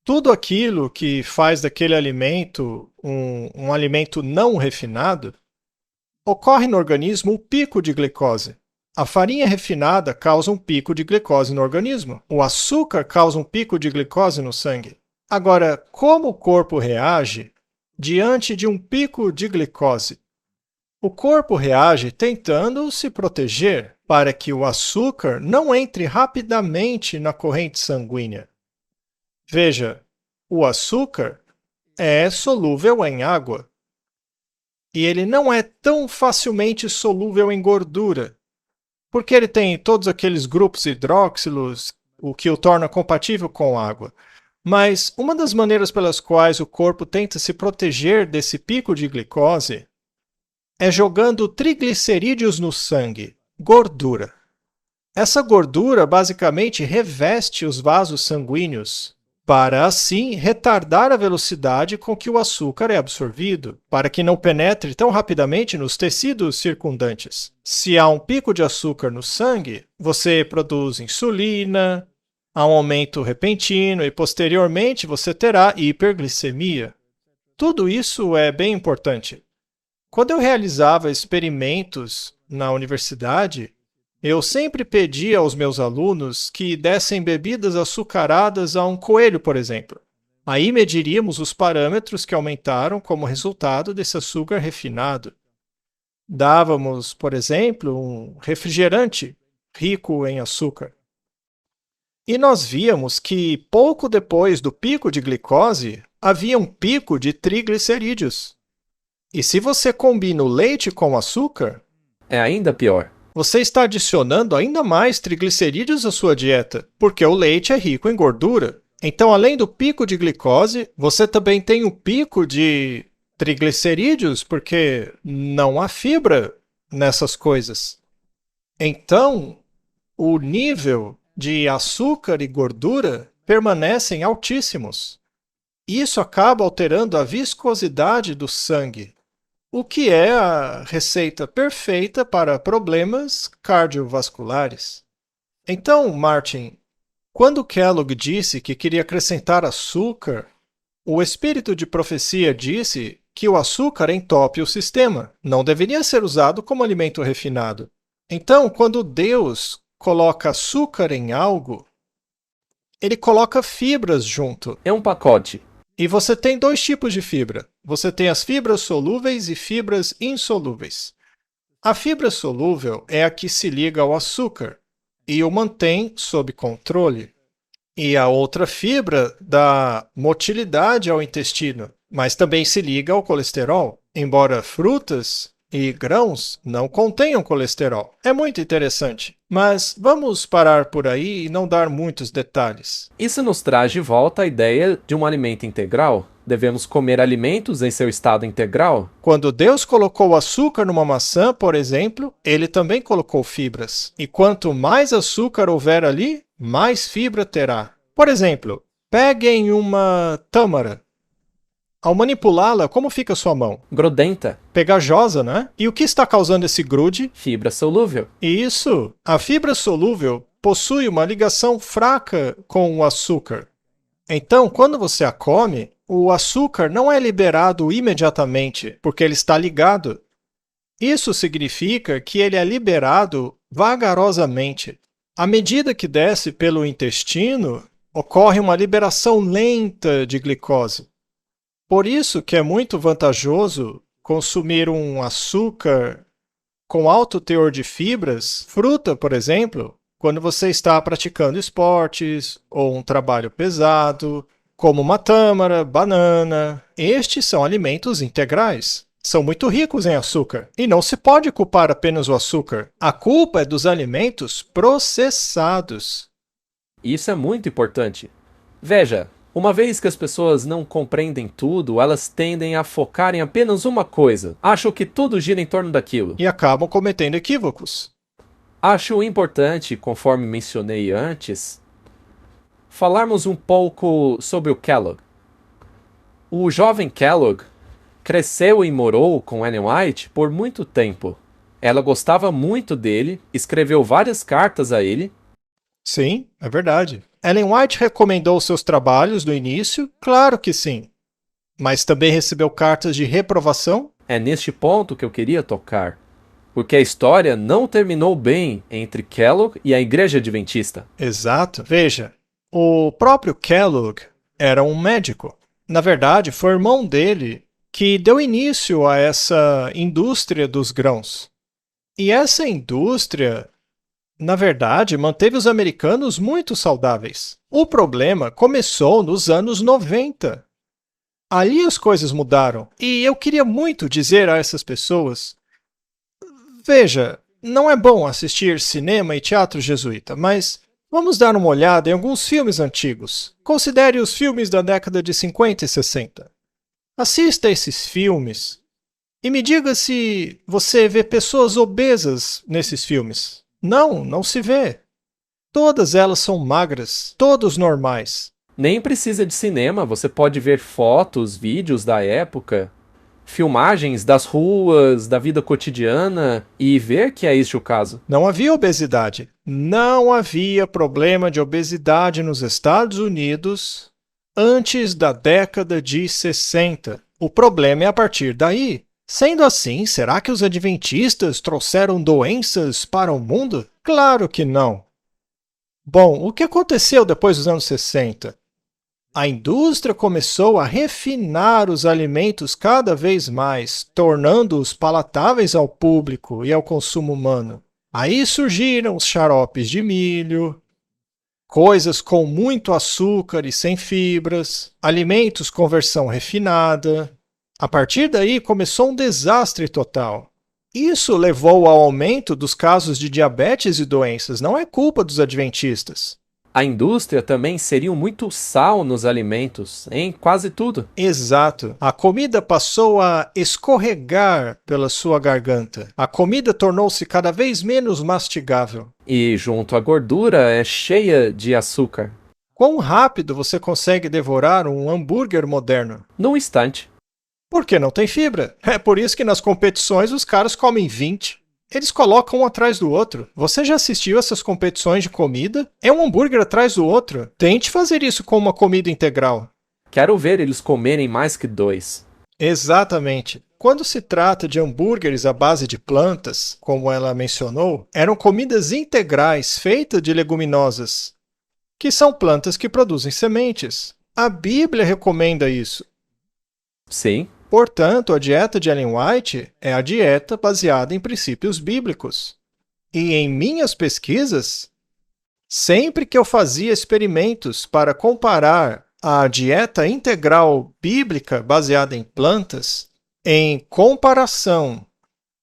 tudo aquilo que faz daquele alimento um alimento não refinado, ocorre no organismo um pico de glicose. A farinha refinada causa um pico de glicose no organismo. O açúcar causa um pico de glicose no sangue. Agora, como o corpo reage diante de um pico de glicose? O corpo reage tentando se proteger para que o açúcar não entre rapidamente na corrente sanguínea. Veja, o açúcar é solúvel em água e ele não é tão facilmente solúvel em gordura, porque ele tem todos aqueles grupos hidróxilos, o que o torna compatível com água. Mas uma das maneiras pelas quais o corpo tenta se proteger desse pico de glicose é jogando triglicerídeos no sangue, gordura. Essa gordura basicamente reveste os vasos sanguíneos para, assim, retardar a velocidade com que o açúcar é absorvido, para que não penetre tão rapidamente nos tecidos circundantes. Se há um pico de açúcar no sangue, você produz insulina, há um aumento repentino e, posteriormente, você terá hiperglicemia. Tudo isso é bem importante. Quando eu realizava experimentos na universidade, eu sempre pedia aos meus alunos que dessem bebidas açucaradas a um coelho, por exemplo. Aí mediríamos os parâmetros que aumentaram como resultado desse açúcar refinado. Dávamos, por exemplo, um refrigerante rico em açúcar. E nós víamos que, pouco depois do pico de glicose, havia um pico de triglicerídeos. E se você combina o leite com açúcar, É ainda pior. você está adicionando ainda mais triglicerídeos à sua dieta, porque o leite é rico em gordura. Então, além do pico de glicose, você também tem o pico de triglicerídeos, porque não há fibra nessas coisas. Então, o nível de açúcar e gordura permanecem altíssimos. Isso acaba alterando a viscosidade do sangue, o que é a receita perfeita para problemas cardiovasculares. Então, Martin, quando Kellogg disse que queria acrescentar açúcar, o espírito de profecia disse que o açúcar entope o sistema, não deveria ser usado como alimento refinado. Então, quando Deus coloca açúcar em algo, ele coloca fibras junto. É um pacote. E você tem dois tipos de fibra. Você tem as fibras solúveis e fibras insolúveis. A fibra solúvel é a que se liga ao açúcar e o mantém sob controle. E a outra fibra dá motilidade ao intestino, mas também se liga ao colesterol, embora frutas e grãos não contenham colesterol. É muito interessante. Mas vamos parar por aí e não dar muitos detalhes. Isso nos traz de volta a ideia de um alimento integral? Devemos comer alimentos em seu estado integral? Quando Deus colocou açúcar numa maçã, por exemplo, ele também colocou fibras. E quanto mais açúcar houver ali, mais fibra terá. Por exemplo, peguem uma tâmara. Ao manipulá-la, como fica a sua mão? Grudenta. Pegajosa, né? E o que está causando esse grude? Fibra solúvel. Isso! A fibra solúvel possui uma ligação fraca com o açúcar. Então, quando você a come, o açúcar não é liberado imediatamente, porque ele está ligado. Isso significa que ele é liberado vagarosamente. À medida que desce pelo intestino, ocorre uma liberação lenta de glicose. Por isso que é muito vantajoso consumir um açúcar com alto teor de fibras, fruta, por exemplo, quando você está praticando esportes ou um trabalho pesado, como uma tâmara, banana. Estes são alimentos integrais. São muito ricos em açúcar. E não se pode culpar apenas o açúcar. A culpa é dos alimentos processados. Isso é muito importante. Veja, uma vez que as pessoas não compreendem tudo, elas tendem a focar em apenas uma coisa. Acham que tudo gira em torno daquilo. E acabam cometendo equívocos. Acho importante, conforme mencionei antes, falarmos um pouco sobre o Kellogg. O jovem Kellogg cresceu e morou com Ellen White por muito tempo. Ela gostava muito dele, escreveu várias cartas a ele. Sim, é verdade. Ellen White recomendou seus trabalhos no início? Claro que sim. Mas também recebeu cartas de reprovação? É neste ponto que eu queria tocar, porque a história não terminou bem entre Kellogg e a Igreja Adventista. Exato. Veja, o próprio Kellogg era um médico. Na verdade, foi o irmão dele que deu início a essa indústria dos grãos. E essa indústria, na verdade, manteve os americanos muito saudáveis. O problema começou nos anos 90. Ali as coisas mudaram. E eu queria muito dizer a essas pessoas: veja, não é bom assistir cinema e teatro jesuíta, mas vamos dar uma olhada em alguns filmes antigos. Considere os filmes da década de 50 e 60. Assista a esses filmes e me diga se você vê pessoas obesas nesses filmes. Não, não se vê. Todas elas são magras, todos normais. Nem precisa de cinema, você pode ver fotos, vídeos da época, filmagens das ruas, da vida cotidiana e ver que é este o caso. Não havia obesidade. Não havia problema de obesidade nos Estados Unidos antes da década de 60. O problema é a partir daí. Sendo assim, será que os adventistas trouxeram doenças para o mundo? Claro que não. Bom, o que aconteceu depois dos anos 60? A indústria começou a refinar os alimentos cada vez mais, tornando-os palatáveis ao público e ao consumo humano. Aí surgiram os xaropes de milho, coisas com muito açúcar e sem fibras, alimentos com versão refinada. A partir daí começou um desastre total. Isso levou ao aumento dos casos de diabetes e doenças, não é culpa dos adventistas. A indústria também inseriu muito sal nos alimentos, em quase tudo. Exato. A comida passou a escorregar pela sua garganta. A comida tornou-se cada vez menos mastigável. E junto à gordura é cheia de açúcar. Quão rápido você consegue devorar um hambúrguer moderno? Num instante. Porque não tem fibra. É por isso que nas competições os caras comem 20. Eles colocam um atrás do outro. Você já assistiu essas competições de comida? É um hambúrguer atrás do outro. Tente fazer isso com uma comida integral. Quero ver eles comerem mais que 2. Exatamente. Quando se trata de hambúrgueres à base de plantas, como ela mencionou, eram comidas integrais feitas de leguminosas, que são plantas que produzem sementes. A Bíblia recomenda isso. Sim. Portanto, a dieta de Ellen White é a dieta baseada em princípios bíblicos. E em minhas pesquisas, sempre que eu fazia experimentos para comparar a dieta integral bíblica baseada em plantas, em comparação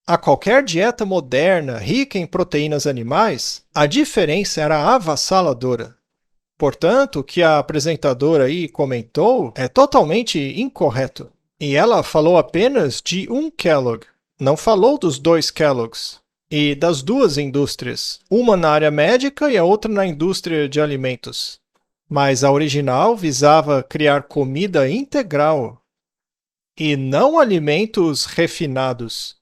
a qualquer dieta moderna rica em proteínas animais, a diferença era avassaladora. Portanto, o que a apresentadora aí comentou é totalmente incorreto. E ela falou apenas de um Kellogg, não falou dos 2 Kellogg's e das 2 indústrias, uma na área médica e a outra na indústria de alimentos. Mas a original visava criar comida integral e não alimentos refinados.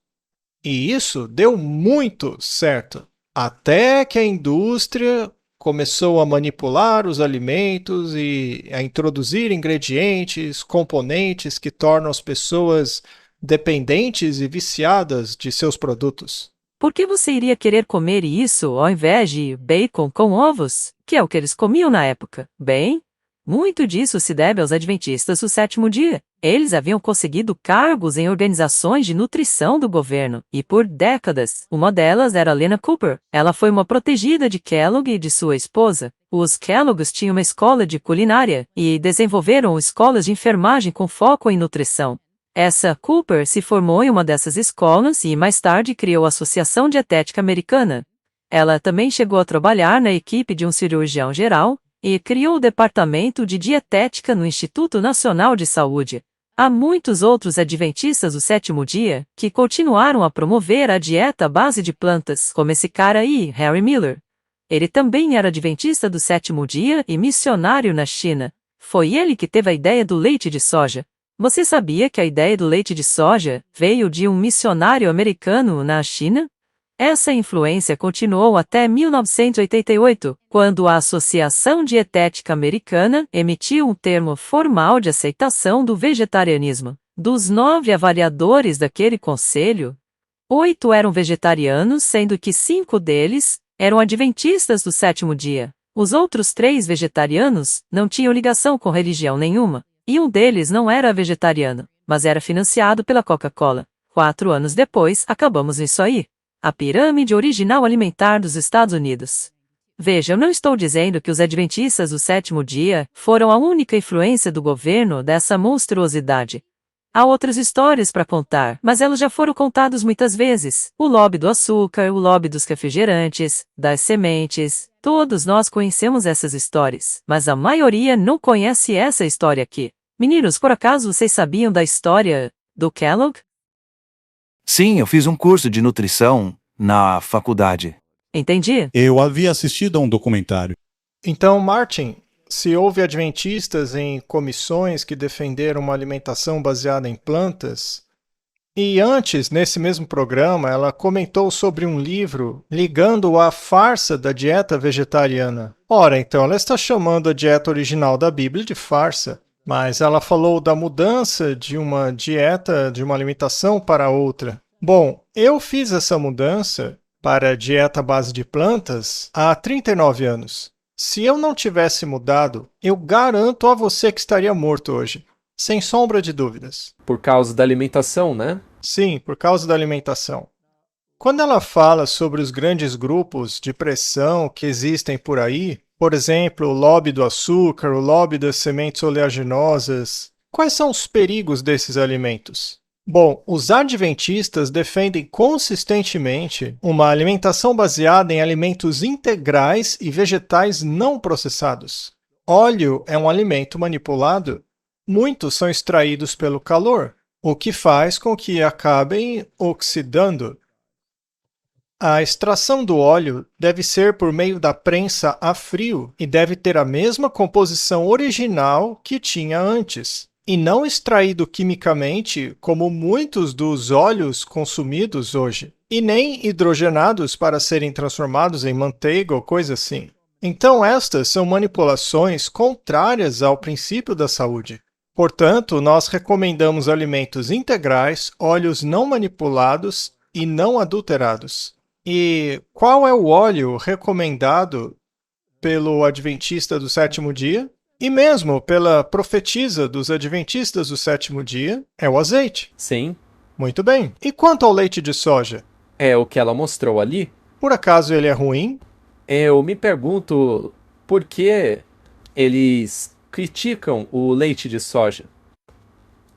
E isso deu muito certo, até que a indústria começou a manipular os alimentos e a introduzir ingredientes, componentes que tornam as pessoas dependentes e viciadas de seus produtos. Por que você iria querer comer isso ao invés de bacon com ovos, que é o que eles comiam na época? Bem, muito disso se deve aos adventistas do sétimo dia. Eles haviam conseguido cargos em organizações de nutrição do governo, e por décadas, uma delas era Lena Cooper. Ela foi uma protegida de Kellogg e de sua esposa. Os Kelloggs tinham uma escola de culinária, e desenvolveram escolas de enfermagem com foco em nutrição. Essa Cooper se formou em uma dessas escolas e mais tarde criou a Associação Dietética Americana. Ela também chegou a trabalhar na equipe de um cirurgião geral e criou o Departamento de Dietética no Instituto Nacional de Saúde. Há muitos outros adventistas do sétimo dia que continuaram a promover a dieta à base de plantas, como esse cara aí, Harry Miller. Ele também era adventista do sétimo dia e missionário na China. Foi ele que teve a ideia do leite de soja. Você sabia que a ideia do leite de soja veio de um missionário americano na China? Essa influência continuou até 1988, quando a Associação Dietética Americana emitiu um termo formal de aceitação do vegetarianismo. Dos 9 avaliadores daquele conselho, 8 eram vegetarianos, sendo que 5 deles eram adventistas do sétimo dia. Os outros 3 vegetarianos não tinham ligação com religião nenhuma, e um deles não era vegetariano, mas era financiado pela Coca-Cola. 4 anos depois, acabamos nisso aí. A pirâmide original alimentar dos Estados Unidos. Veja, eu não estou dizendo que os adventistas do 7º dia foram a única influência do governo dessa monstruosidade. Há outras histórias para contar, mas elas já foram contadas muitas vezes. O lobby do açúcar, o lobby dos refrigerantes, das sementes. Todos nós conhecemos essas histórias, mas a maioria não conhece essa história aqui. Meninos, por acaso vocês sabiam da história do Kellogg? Sim, eu fiz um curso de nutrição na faculdade. Entendi. Eu havia assistido a um documentário. Então, Martin, se houve adventistas em comissões que defenderam uma alimentação baseada em plantas, e antes, nesse mesmo programa, ela comentou sobre um livro ligando à farsa da dieta vegetariana. Ora, então ela está chamando a dieta original da Bíblia de farsa, mas ela falou da mudança de uma dieta, de uma alimentação para outra. Bom, eu fiz essa mudança para a dieta à base de plantas há 39 anos. Se eu não tivesse mudado, eu garanto a você que estaria morto hoje. Sem sombra de dúvidas. Por causa da alimentação, né? Sim, por causa da alimentação. Quando ela fala sobre os grandes grupos de pressão que existem por aí, por exemplo, o lobby do açúcar, o lobby das sementes oleaginosas, quais são os perigos desses alimentos? Bom, os adventistas defendem consistentemente uma alimentação baseada em alimentos integrais e vegetais não processados. Óleo é um alimento manipulado. Muitos são extraídos pelo calor, o que faz com que acabem oxidando. A extração do óleo deve ser por meio da prensa a frio e deve ter a mesma composição original que tinha antes, e não extraído quimicamente como muitos dos óleos consumidos hoje, e nem hidrogenados para serem transformados em manteiga ou coisa assim. Então, estas são manipulações contrárias ao princípio da saúde. Portanto, nós recomendamos alimentos integrais, óleos não manipulados e não adulterados. E qual é o óleo recomendado pelo Adventista do 7º dia? E mesmo pela profetisa dos Adventistas do 7º dia? É o azeite. Sim. Muito bem. E quanto ao leite de soja? É o que ela mostrou ali. Por acaso ele é ruim? Eu me pergunto por que eles criticam o leite de soja.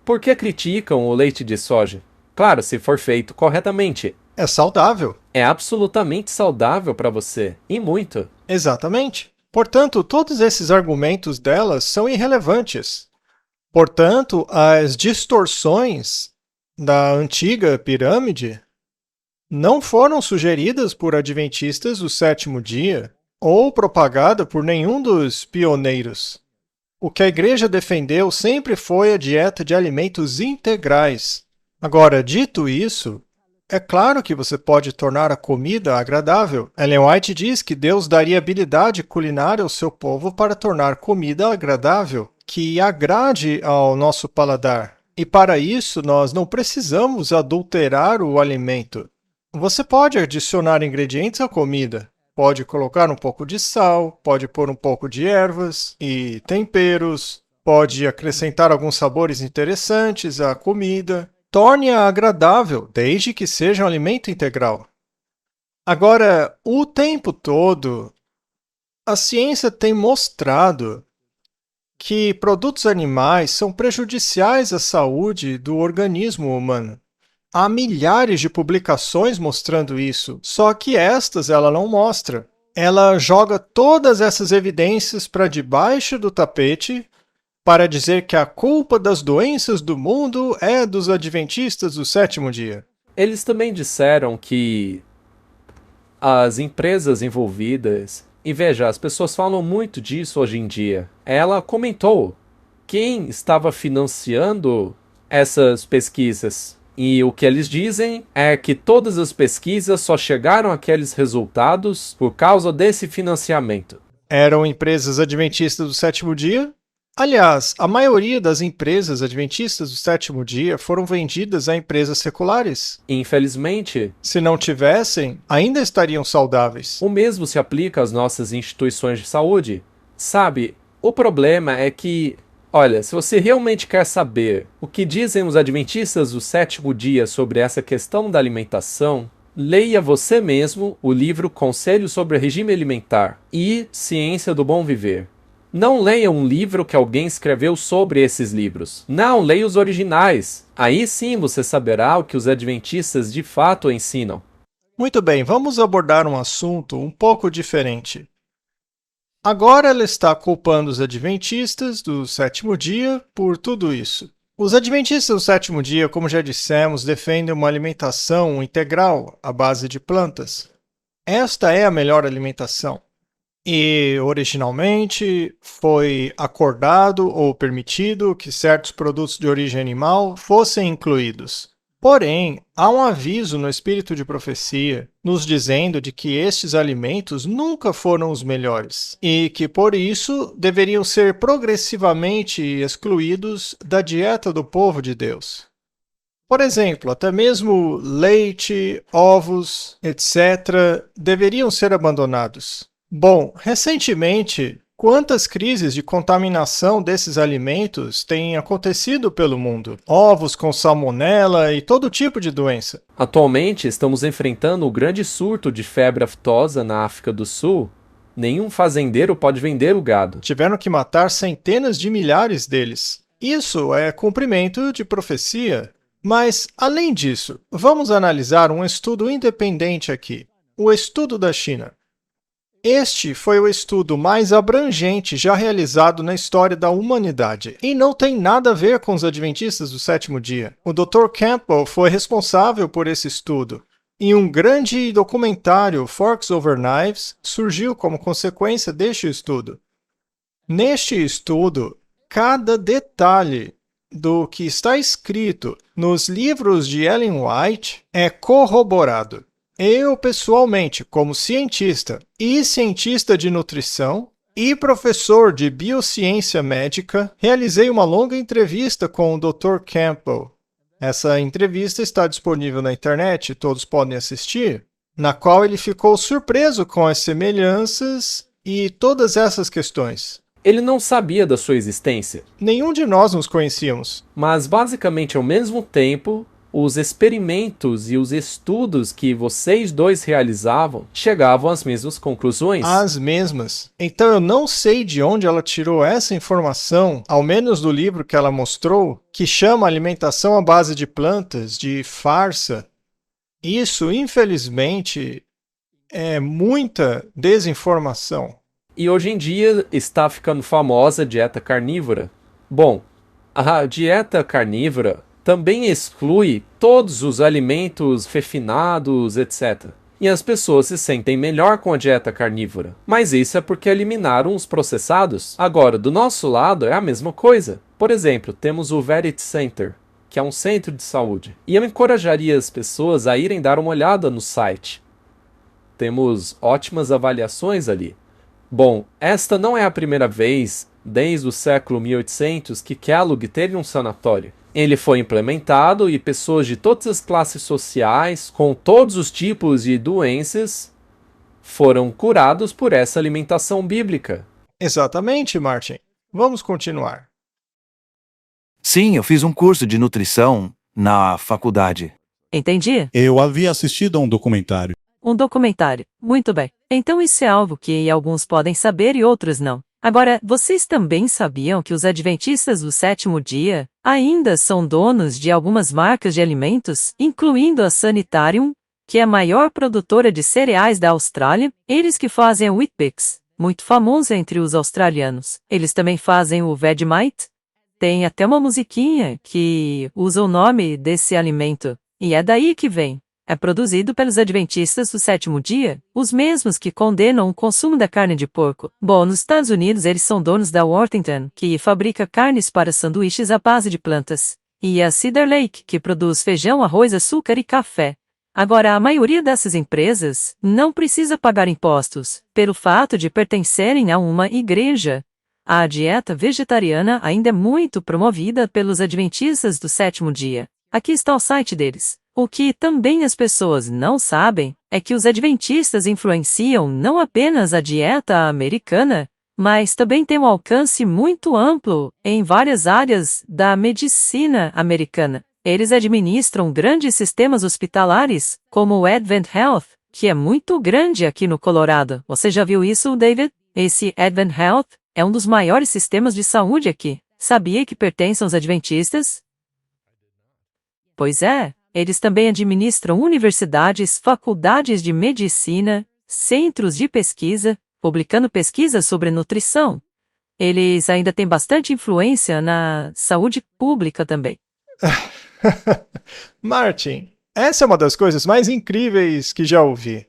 Por que criticam o leite de soja? Claro, se for feito corretamente. É saudável. É absolutamente saudável para você. E muito. Exatamente. Portanto, todos esses argumentos delas são irrelevantes. Portanto, as distorções da antiga pirâmide não foram sugeridas por adventistas do 7º dia ou propagada por nenhum dos pioneiros. O que a igreja defendeu sempre foi a dieta de alimentos integrais. Agora, dito isso, é claro que você pode tornar a comida agradável. Ellen White diz que Deus daria habilidade culinária ao seu povo para tornar comida agradável, que agrade ao nosso paladar. E para isso, nós não precisamos adulterar o alimento. Você pode adicionar ingredientes à comida. Pode colocar um pouco de sal, pode pôr um pouco de ervas e temperos, pode acrescentar alguns sabores interessantes à comida. Torne-a agradável, desde que seja um alimento integral. Agora, o tempo todo, a ciência tem mostrado que produtos animais são prejudiciais à saúde do organismo humano. Há milhares de publicações mostrando isso, só que estas ela não mostra. Ela joga todas essas evidências para debaixo do tapete para dizer que a culpa das doenças do mundo é dos adventistas do 7º dia. Eles também disseram que as empresas envolvidas... E veja, as pessoas falam muito disso hoje em dia. Ela comentou quem estava financiando essas pesquisas. E o que eles dizem é que todas as pesquisas só chegaram àqueles resultados por causa desse financiamento. Eram empresas adventistas do 7º dia? Aliás, a maioria das empresas adventistas do sétimo dia foram vendidas a empresas seculares. Infelizmente, Se não tivessem, ainda estariam saudáveis. o mesmo se aplica às nossas instituições de saúde. Sabe, o problema é que, olha, se você realmente quer saber o que dizem os adventistas do sétimo dia sobre essa questão da alimentação, leia você mesmo o livro Conselhos sobre Regime Alimentar e Ciência do Bom Viver. Não leia um livro que alguém escreveu sobre esses livros. Não, leia os originais. Aí sim você saberá o que os adventistas de fato ensinam. Muito bem, vamos abordar um assunto um pouco diferente. Agora ela está culpando os adventistas do sétimo dia por tudo isso. Os adventistas do sétimo dia, como já dissemos, defendem uma alimentação integral à base de plantas. Esta é a melhor alimentação. E, originalmente, foi acordado ou permitido que certos produtos de origem animal fossem incluídos. Porém, há um aviso no espírito de profecia nos dizendo de que estes alimentos nunca foram os melhores e que, por isso, deveriam ser progressivamente excluídos da dieta do povo de Deus. Por exemplo, até mesmo leite, ovos, etc., deveriam ser abandonados. Bom, recentemente, quantas crises de contaminação desses alimentos têm acontecido pelo mundo? Ovos com salmonela e todo tipo de doença. Atualmente, estamos enfrentando o grande surto de febre aftosa na África do Sul. Nenhum fazendeiro pode vender o gado. Tiveram que matar centenas de milhares deles. Isso é cumprimento de profecia. Mas, além disso, vamos analisar um estudo independente aqui. O estudo da China. Este foi o estudo mais abrangente já realizado na história da humanidade e não tem nada a ver com os adventistas do sétimo dia. O Dr. Campbell foi responsável por esse estudo e um grande documentário, Forks Over Knives, surgiu como consequência deste estudo. Neste estudo, cada detalhe do que está escrito nos livros de Ellen White é corroborado. Eu, pessoalmente, como cientista e cientista de nutrição e professor de biociência médica, realizei uma longa entrevista com o Dr. Campbell. Essa entrevista está disponível na internet, todos podem assistir, na qual ele ficou surpreso com as semelhanças e todas essas questões. Ele não sabia da sua existência, Nenhum de nós nos conhecíamos. mas basicamente ao mesmo tempo, os experimentos e os estudos que vocês dois realizavam chegavam às mesmas conclusões. As mesmas. Então eu não sei de onde ela tirou essa informação, ao menos do livro que ela mostrou, que chama alimentação à base de plantas de farsa. Isso, infelizmente, é muita desinformação. E hoje em dia está ficando famosa a dieta carnívora. Bom, a dieta carnívora também exclui todos os alimentos refinados, etc. E as pessoas se sentem melhor com a dieta carnívora. Mas isso é porque eliminaram os processados. Agora, do nosso lado é a mesma coisa. Por exemplo, temos o Verity Center, que é um centro de saúde. E eu encorajaria as pessoas a irem dar uma olhada no site. Temos ótimas avaliações ali. Bom, esta não é a primeira vez, desde o século 1800, que Kellogg teve um sanatório. Ele foi implementado e pessoas de todas as classes sociais, com todos os tipos de doenças, foram curados por essa alimentação bíblica. Exatamente, Martin. Vamos continuar. Sim, eu fiz um curso de nutrição na faculdade. Entendi? Eu havia assistido a um documentário. Um documentário. Muito bem. Então isso é algo que alguns podem saber e outros não. Agora, vocês também sabiam que os adventistas do sétimo dia ainda são donos de algumas marcas de alimentos, incluindo a Sanitarium, que é a maior produtora de cereais da Austrália, eles que fazem a Weet-Bix, muito famoso entre os australianos. Eles também fazem o Vegemite. Tem até uma musiquinha que usa o nome desse alimento, e é daí que vem. É produzido pelos adventistas do sétimo dia, os mesmos que condenam o consumo da carne de porco. Bom, nos Estados Unidos eles são donos da Worthington, que fabrica carnes para sanduíches à base de plantas, e a Cedar Lake, que produz feijão, arroz, açúcar e café. Agora, a maioria dessas empresas não precisa pagar impostos, pelo fato de pertencerem a uma igreja. A dieta vegetariana ainda é muito promovida pelos adventistas do sétimo dia. Aqui está o site deles. O que também as pessoas não sabem é que os adventistas influenciam não apenas a dieta americana, mas também têm um alcance muito amplo em várias áreas da medicina americana. Eles administram grandes sistemas hospitalares, como o Advent Health, que é muito grande aqui no Colorado. Você já viu isso, David? Esse Advent Health é um dos maiores sistemas de saúde aqui. Sabia que pertence aos adventistas? Pois é, eles também administram universidades, faculdades de medicina, centros de pesquisa, publicando pesquisas sobre nutrição. Eles ainda têm bastante influência na saúde pública também. Martin, essa é uma das coisas mais incríveis que já ouvi.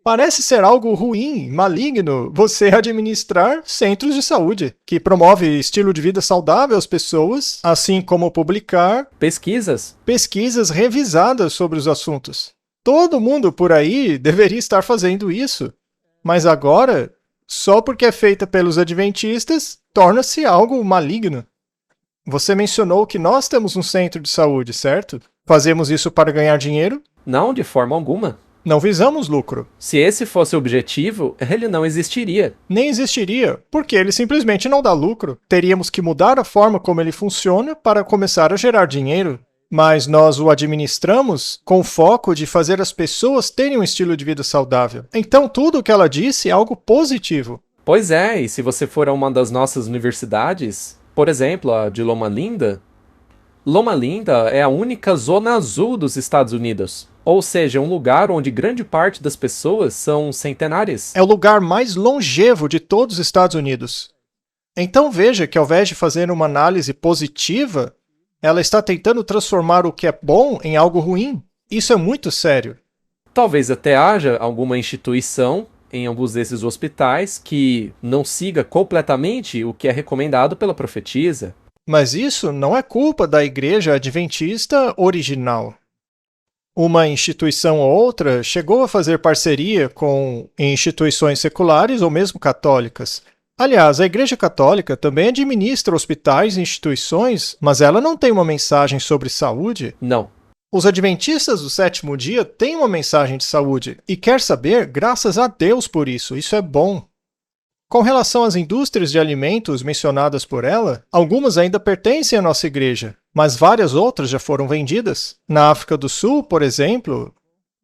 Parece ser algo ruim, maligno, você administrar centros de saúde, que promove estilo de vida saudável às pessoas, assim como publicar Pesquisas? pesquisas revisadas sobre os assuntos. Todo mundo por aí deveria estar fazendo isso. Mas agora, só porque é feita pelos adventistas, torna-se algo maligno. Você mencionou que nós temos um centro de saúde, certo? Fazemos isso para ganhar dinheiro? Não, de forma alguma. Não visamos lucro. Se esse fosse o objetivo, ele não existiria. Nem existiria, porque ele simplesmente não dá lucro. Teríamos que mudar a forma como ele funciona para começar a gerar dinheiro. Mas nós o administramos com o foco de fazer as pessoas terem um estilo de vida saudável. Então tudo o que ela disse é algo positivo. Pois é, e se você for a uma das nossas universidades, por exemplo, a de Loma Linda, Loma Linda é a única zona azul dos Estados Unidos. Ou seja, um lugar onde grande parte das pessoas são centenárias. É o lugar mais longevo de todos os Estados Unidos. Então veja que ao invés de fazer uma análise positiva, ela está tentando transformar o que é bom em algo ruim. Isso é muito sério. Talvez até haja alguma instituição em alguns desses hospitais que não siga completamente o que é recomendado pela profetisa. Mas isso não é culpa da Igreja Adventista original. Uma instituição ou outra chegou a fazer parceria com instituições seculares ou mesmo católicas. Aliás, a Igreja Católica também administra hospitais e instituições, mas ela não tem uma mensagem sobre saúde. Não. Os adventistas do sétimo dia têm uma mensagem de saúde e quer saber, graças a Deus por isso, isso é bom. Com relação às indústrias de alimentos mencionadas por ela, algumas ainda pertencem à nossa igreja, mas várias outras já foram vendidas. Na África do Sul, por exemplo,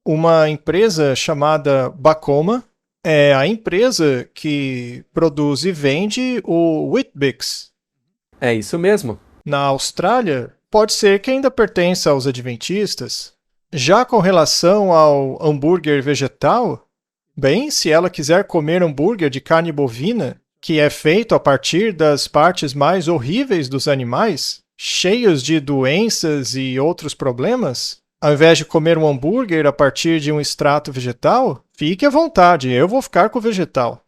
uma empresa chamada Bacoma é a empresa que produz e vende o Weet-Bix. É isso mesmo. Na Austrália, pode ser que ainda pertença aos adventistas. Já com relação ao hambúrguer vegetal, bem, se ela quiser comer hambúrguer de carne bovina, que é feito a partir das partes mais horríveis dos animais, cheios de doenças e outros problemas, ao invés de comer um hambúrguer a partir de um extrato vegetal, fique à vontade, eu vou ficar com o vegetal.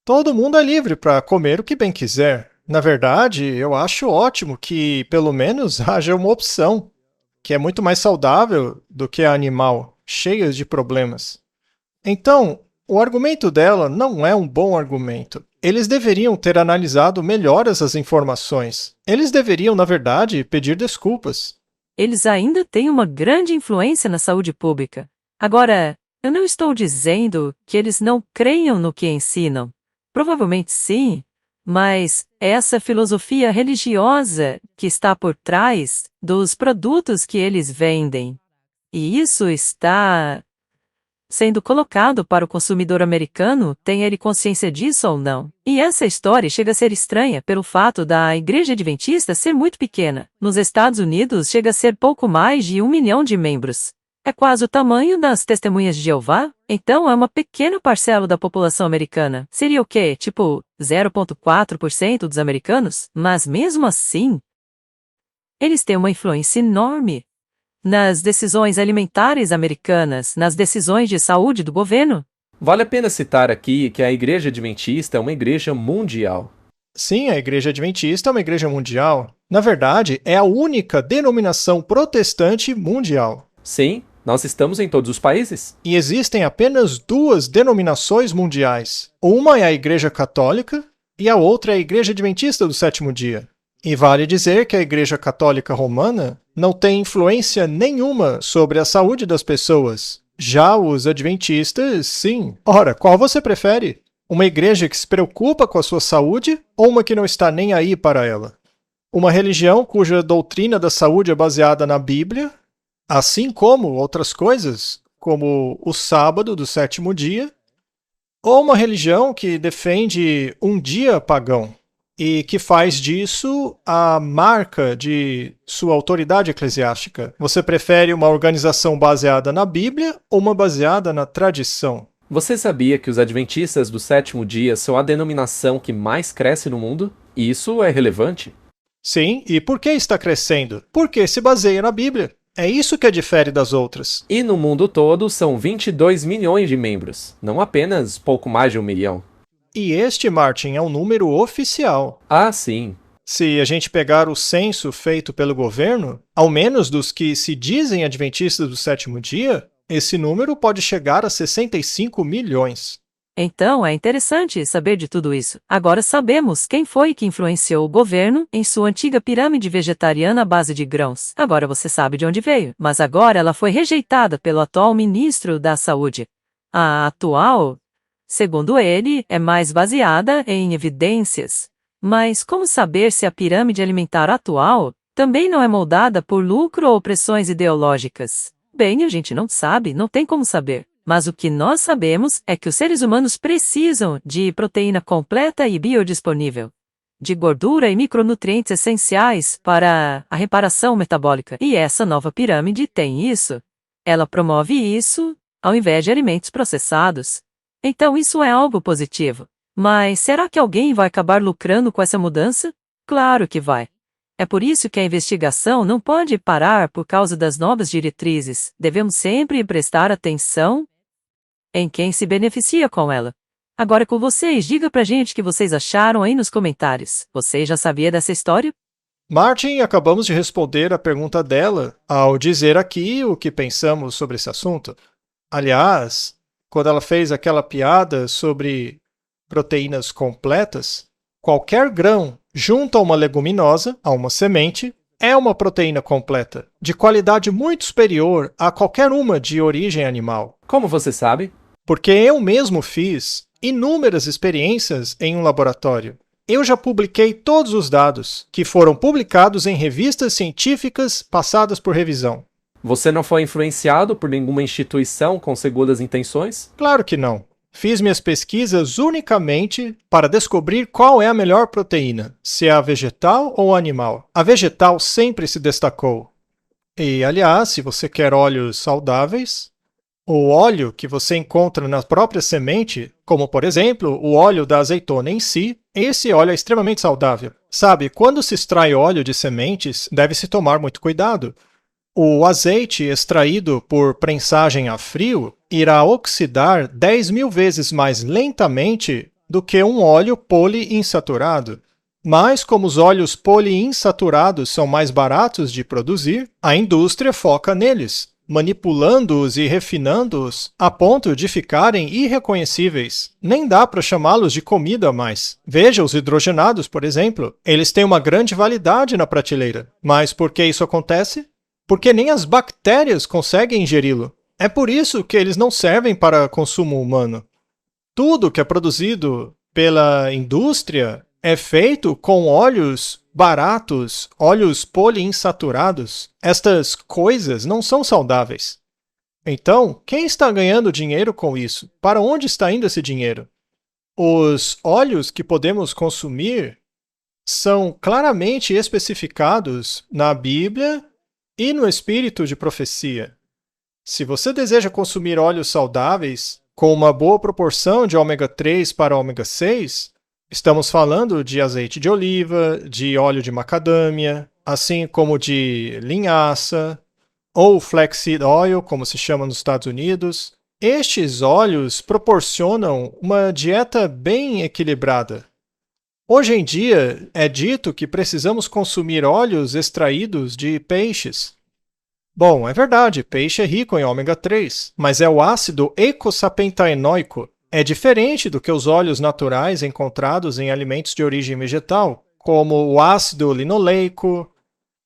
Todo mundo é livre para comer o que bem quiser. Na verdade, eu acho ótimo que, pelo menos, haja uma opção, que é muito mais saudável do que a animal, cheia de problemas. Então, o argumento dela não é um bom argumento. Eles deveriam ter analisado melhor essas informações. Eles deveriam, na verdade, pedir desculpas. Eles ainda têm uma grande influência na saúde pública. Agora, eu não estou dizendo que eles não creiam no que ensinam. Provavelmente sim, mas essa filosofia religiosa que está por trás dos produtos que eles vendem. E isso está sendo colocado para o consumidor americano, tem ele consciência disso ou não? E essa história chega a ser estranha pelo fato da Igreja Adventista ser muito pequena. Nos Estados Unidos chega a ser pouco mais de 1 milhão de membros. É quase o tamanho das Testemunhas de Jeová? Então é uma pequena parcela da população americana. Seria o quê? Tipo 0,4% dos americanos? Mas mesmo assim, eles têm uma influência enorme nas decisões alimentares americanas, nas decisões de saúde do governo. Vale a pena citar aqui que a Igreja Adventista é uma igreja mundial. Sim, a Igreja Adventista é uma igreja mundial. Na verdade, é a única denominação protestante mundial. Sim, nós estamos em todos os países. E existem apenas 2 denominações mundiais. Uma é a Igreja Católica e a outra é a Igreja Adventista do Sétimo Dia. E vale dizer que a Igreja Católica Romana não tem influência nenhuma sobre a saúde das pessoas. Já os adventistas, sim. Ora, qual você prefere? Uma igreja que se preocupa com a sua saúde ou uma que não está nem aí para ela? Uma religião cuja doutrina da saúde é baseada na Bíblia, assim como outras coisas, como o sábado do sétimo dia, ou uma religião que defende um dia pagão e que faz disso a marca de sua autoridade eclesiástica. Você prefere uma organização baseada na Bíblia ou uma baseada na tradição? Você sabia que os adventistas do sétimo dia são a denominação que mais cresce no mundo? E isso é relevante? Sim, e por que está crescendo? Porque se baseia na Bíblia. É isso que a difere das outras. E no mundo todo são 22 milhões de membros, não apenas pouco mais de 1 milhão. E este, Martin, é um número oficial. Ah, sim. Se a gente pegar o censo feito pelo governo, ao menos dos que se dizem adventistas do sétimo dia, esse número pode chegar a 65 milhões. Então, é interessante saber de tudo isso. Agora sabemos quem foi que influenciou o governo em sua antiga pirâmide vegetariana à base de grãos. Agora você sabe de onde veio, mas agora ela foi rejeitada pelo atual ministro da Saúde. A atual, segundo ele, é mais baseada em evidências. Mas como saber se a pirâmide alimentar atual também não é moldada por lucro ou pressões ideológicas? Bem, a gente não sabe, não tem como saber. Mas o que nós sabemos é que os seres humanos precisam de proteína completa e biodisponível, de gordura e micronutrientes essenciais para a reparação metabólica. E essa nova pirâmide tem isso. Ela promove isso ao invés de alimentos processados. Então isso é algo positivo. Mas será que alguém vai acabar lucrando com essa mudança? Claro que vai. É por isso que a investigação não pode parar por causa das novas diretrizes. Devemos sempre prestar atenção em quem se beneficia com ela. Agora com vocês, diga pra gente o que vocês acharam aí nos comentários. Você já sabia dessa história? Martin, acabamos de responder a pergunta dela ao dizer aqui o que pensamos sobre esse assunto. Aliás, quando ela fez aquela piada sobre proteínas completas, qualquer grão junto a uma leguminosa, a uma semente, é uma proteína completa, de qualidade muito superior a qualquer uma de origem animal. Como você sabe? Porque eu mesmo fiz inúmeras experiências em um laboratório. Eu já publiquei todos os dados que foram publicados em revistas científicas passadas por revisão. Você não foi influenciado por nenhuma instituição com segundas intenções? Claro que não. Fiz minhas pesquisas unicamente para descobrir qual é a melhor proteína, se é a vegetal ou a animal. A vegetal sempre se destacou. E, aliás, se você quer óleos saudáveis, o óleo que você encontra na própria semente, como por exemplo o óleo da azeitona em si, esse óleo é extremamente saudável. Sabe, quando se extrai óleo de sementes, deve-se tomar muito cuidado. O azeite extraído por prensagem a frio irá oxidar 10.000 vezes mais lentamente do que um óleo poliinsaturado. Mas como os óleos poliinsaturados são mais baratos de produzir, a indústria foca neles, manipulando-os e refinando-os a ponto de ficarem irreconhecíveis. Nem dá para chamá-los de comida mais. Veja os hidrogenados, por exemplo. Eles têm uma grande validade na prateleira. Mas por que isso acontece? Porque nem as bactérias conseguem ingeri-lo. É por isso que eles não servem para consumo humano. Tudo que é produzido pela indústria é feito com óleos baratos, óleos poliinsaturados. Estas coisas não são saudáveis. Então, quem está ganhando dinheiro com isso? Para onde está indo esse dinheiro? Os óleos que podemos consumir são claramente especificados na Bíblia e no espírito de profecia. Se você deseja consumir óleos saudáveis com uma boa proporção de ômega 3 para ômega 6, estamos falando de azeite de oliva, de óleo de macadâmia, assim como de linhaça, ou flaxseed oil, como se chama nos Estados Unidos. Estes óleos proporcionam uma dieta bem equilibrada. Hoje em dia, é dito que precisamos consumir óleos extraídos de peixes. Bom, é verdade, peixe é rico em ômega 3, mas é o ácido eicosapentaenoico. É diferente do que os óleos naturais encontrados em alimentos de origem vegetal, como o ácido linoleico,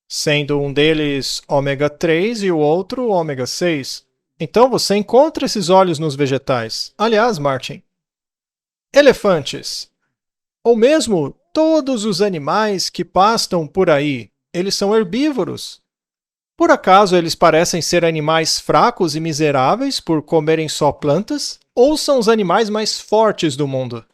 sendo um deles ômega 3 e o outro ômega 6. Então você encontra esses óleos nos vegetais. Aliás, Martin, elefantes, ou mesmo todos os animais que pastam por aí, eles são herbívoros. Por acaso eles parecem ser animais fracos e miseráveis por comerem só plantas? Ou são os animais mais fortes do mundo?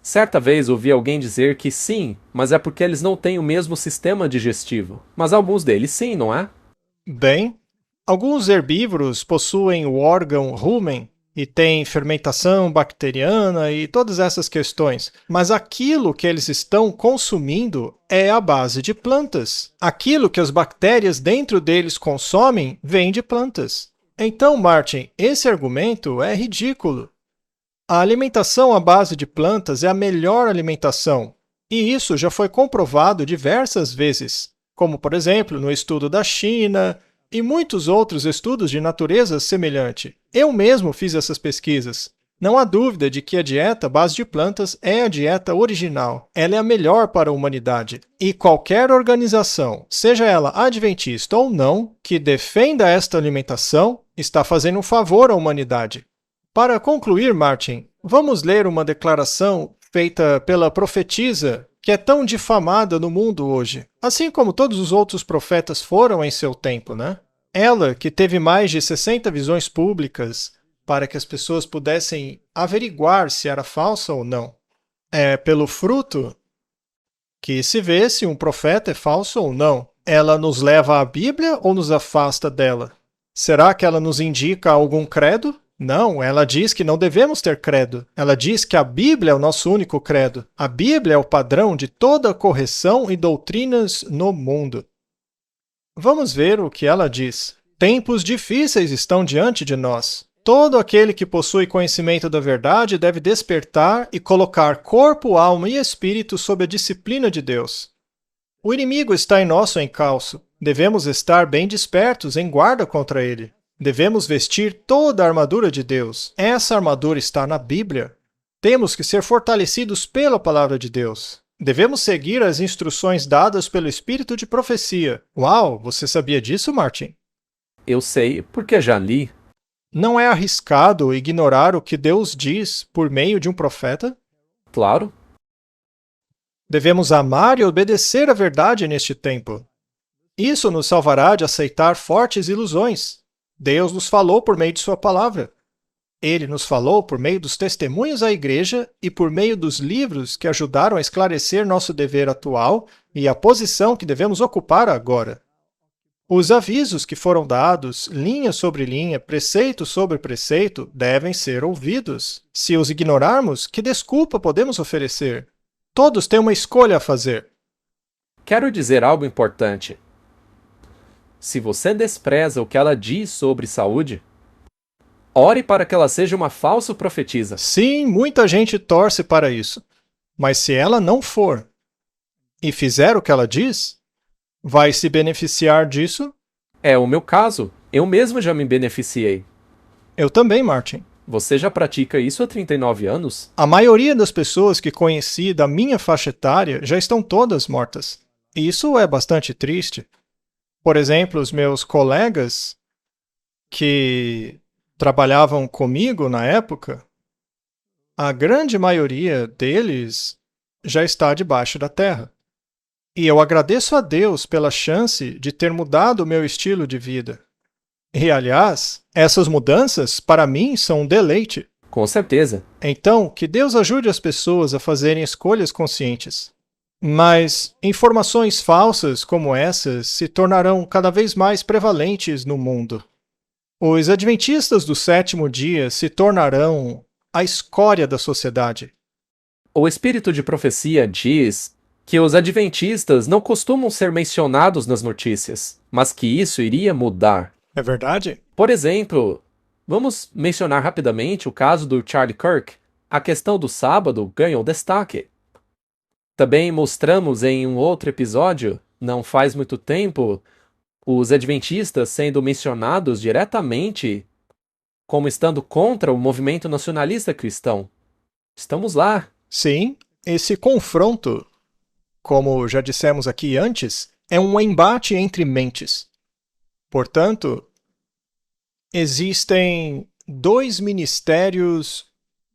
Certa vez ouvi alguém dizer que sim, mas é porque eles não têm o mesmo sistema digestivo. Mas alguns deles sim, não é? Bem, alguns herbívoros possuem o órgão rumen e têm fermentação bacteriana e todas essas questões, mas aquilo que eles estão consumindo é a base de plantas. Aquilo que as bactérias dentro deles consomem vem de plantas. Então, Martin, esse argumento é ridículo. A alimentação à base de plantas é a melhor alimentação, e isso já foi comprovado diversas vezes, como, por exemplo, no estudo da China e muitos outros estudos de natureza semelhante. Eu mesmo fiz essas pesquisas. Não há dúvida de que a dieta à base de plantas é a dieta original. Ela é a melhor para a humanidade. E qualquer organização, seja ela adventista ou não, que defenda esta alimentação, está fazendo um favor à humanidade. Para concluir, Martin, vamos ler uma declaração feita pela profetisa que é tão difamada no mundo hoje, assim como todos os outros profetas foram em seu tempo, né? Ela, que teve mais de 60 visões públicas para que as pessoas pudessem averiguar se era falsa ou não. É pelo fruto que se vê se um profeta é falso ou não. Ela nos leva à Bíblia ou nos afasta dela? Será que ela nos indica algum credo? Não, ela diz que não devemos ter credo. Ela diz que a Bíblia é o nosso único credo. A Bíblia é o padrão de toda correção e doutrinas no mundo. Vamos ver o que ela diz. Tempos difíceis estão diante de nós. Todo aquele que possui conhecimento da verdade deve despertar e colocar corpo, alma e espírito sob a disciplina de Deus. O inimigo está em nosso encalço. Devemos estar bem despertos, em guarda contra ele. Devemos vestir toda a armadura de Deus. Essa armadura está na Bíblia. Temos que ser fortalecidos pela palavra de Deus. Devemos seguir as instruções dadas pelo Espírito de profecia. Uau, você sabia disso, Martin? Eu sei, porque já li. Não é arriscado ignorar o que Deus diz por meio de um profeta? Claro. Devemos amar e obedecer a verdade neste tempo. Isso nos salvará de aceitar fortes ilusões. Deus nos falou por meio de sua palavra. Ele nos falou por meio dos testemunhos à igreja e por meio dos livros que ajudaram a esclarecer nosso dever atual e a posição que devemos ocupar agora. Os avisos que foram dados, linha sobre linha, preceito sobre preceito, devem ser ouvidos. Se os ignorarmos, que desculpa podemos oferecer? Todos têm uma escolha a fazer. Quero dizer algo importante. Se você despreza o que ela diz sobre saúde, ore para que ela seja uma falsa profetisa. Sim, muita gente torce para isso. Mas se ela não for e fizer o que ela diz, vai se beneficiar disso? É o meu caso. Eu mesmo já me beneficiei. Eu também, Martin. Você já pratica isso há 39 anos? A maioria das pessoas que conheci da minha faixa etária já estão todas mortas. E isso é bastante triste. Por exemplo, os meus colegas que trabalhavam comigo na época, a grande maioria deles já está debaixo da terra. E eu agradeço a Deus pela chance de ter mudado o meu estilo de vida. E, aliás, essas mudanças, para mim, são um deleite. Com certeza. Então, que Deus ajude as pessoas a fazerem escolhas conscientes. Mas informações falsas como essas se tornarão cada vez mais prevalentes no mundo. Os adventistas do sétimo dia se tornarão a escória da sociedade. O espírito de profecia diz que os adventistas não costumam ser mencionados nas notícias, mas que isso iria mudar. É verdade? Por exemplo, vamos mencionar rapidamente o caso do Charlie Kirk. A questão do sábado ganhou destaque. Também mostramos em um outro episódio, não faz muito tempo, os adventistas sendo mencionados diretamente como estando contra o movimento nacionalista cristão. Estamos lá. Sim, esse confronto, como já dissemos aqui antes, é um embate entre mentes. Portanto, existem dois ministérios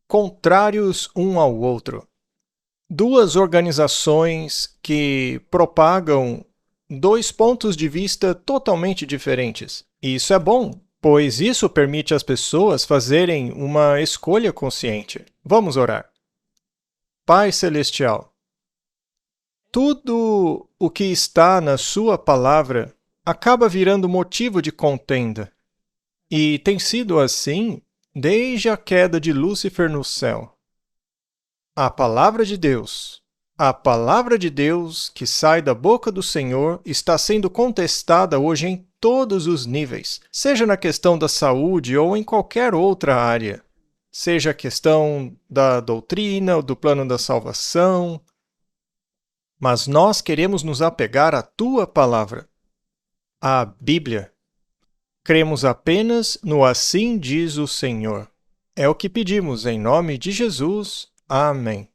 contrários um ao outro. Duas organizações que propagam dois pontos de vista totalmente diferentes. E isso é bom, pois isso permite às pessoas fazerem uma escolha consciente. Vamos orar. Pai Celestial, tudo o que está na sua palavra acaba virando motivo de contenda. E tem sido assim desde a queda de Lúcifer no céu. A palavra de Deus que sai da boca do Senhor está sendo contestada hoje em todos os níveis, seja na questão da saúde ou em qualquer outra área. Seja a questão da doutrina ou do plano da salvação. Mas nós queremos nos apegar à tua palavra, à Bíblia. Cremos apenas no assim diz o Senhor. É o que pedimos em nome de Jesus. Amém.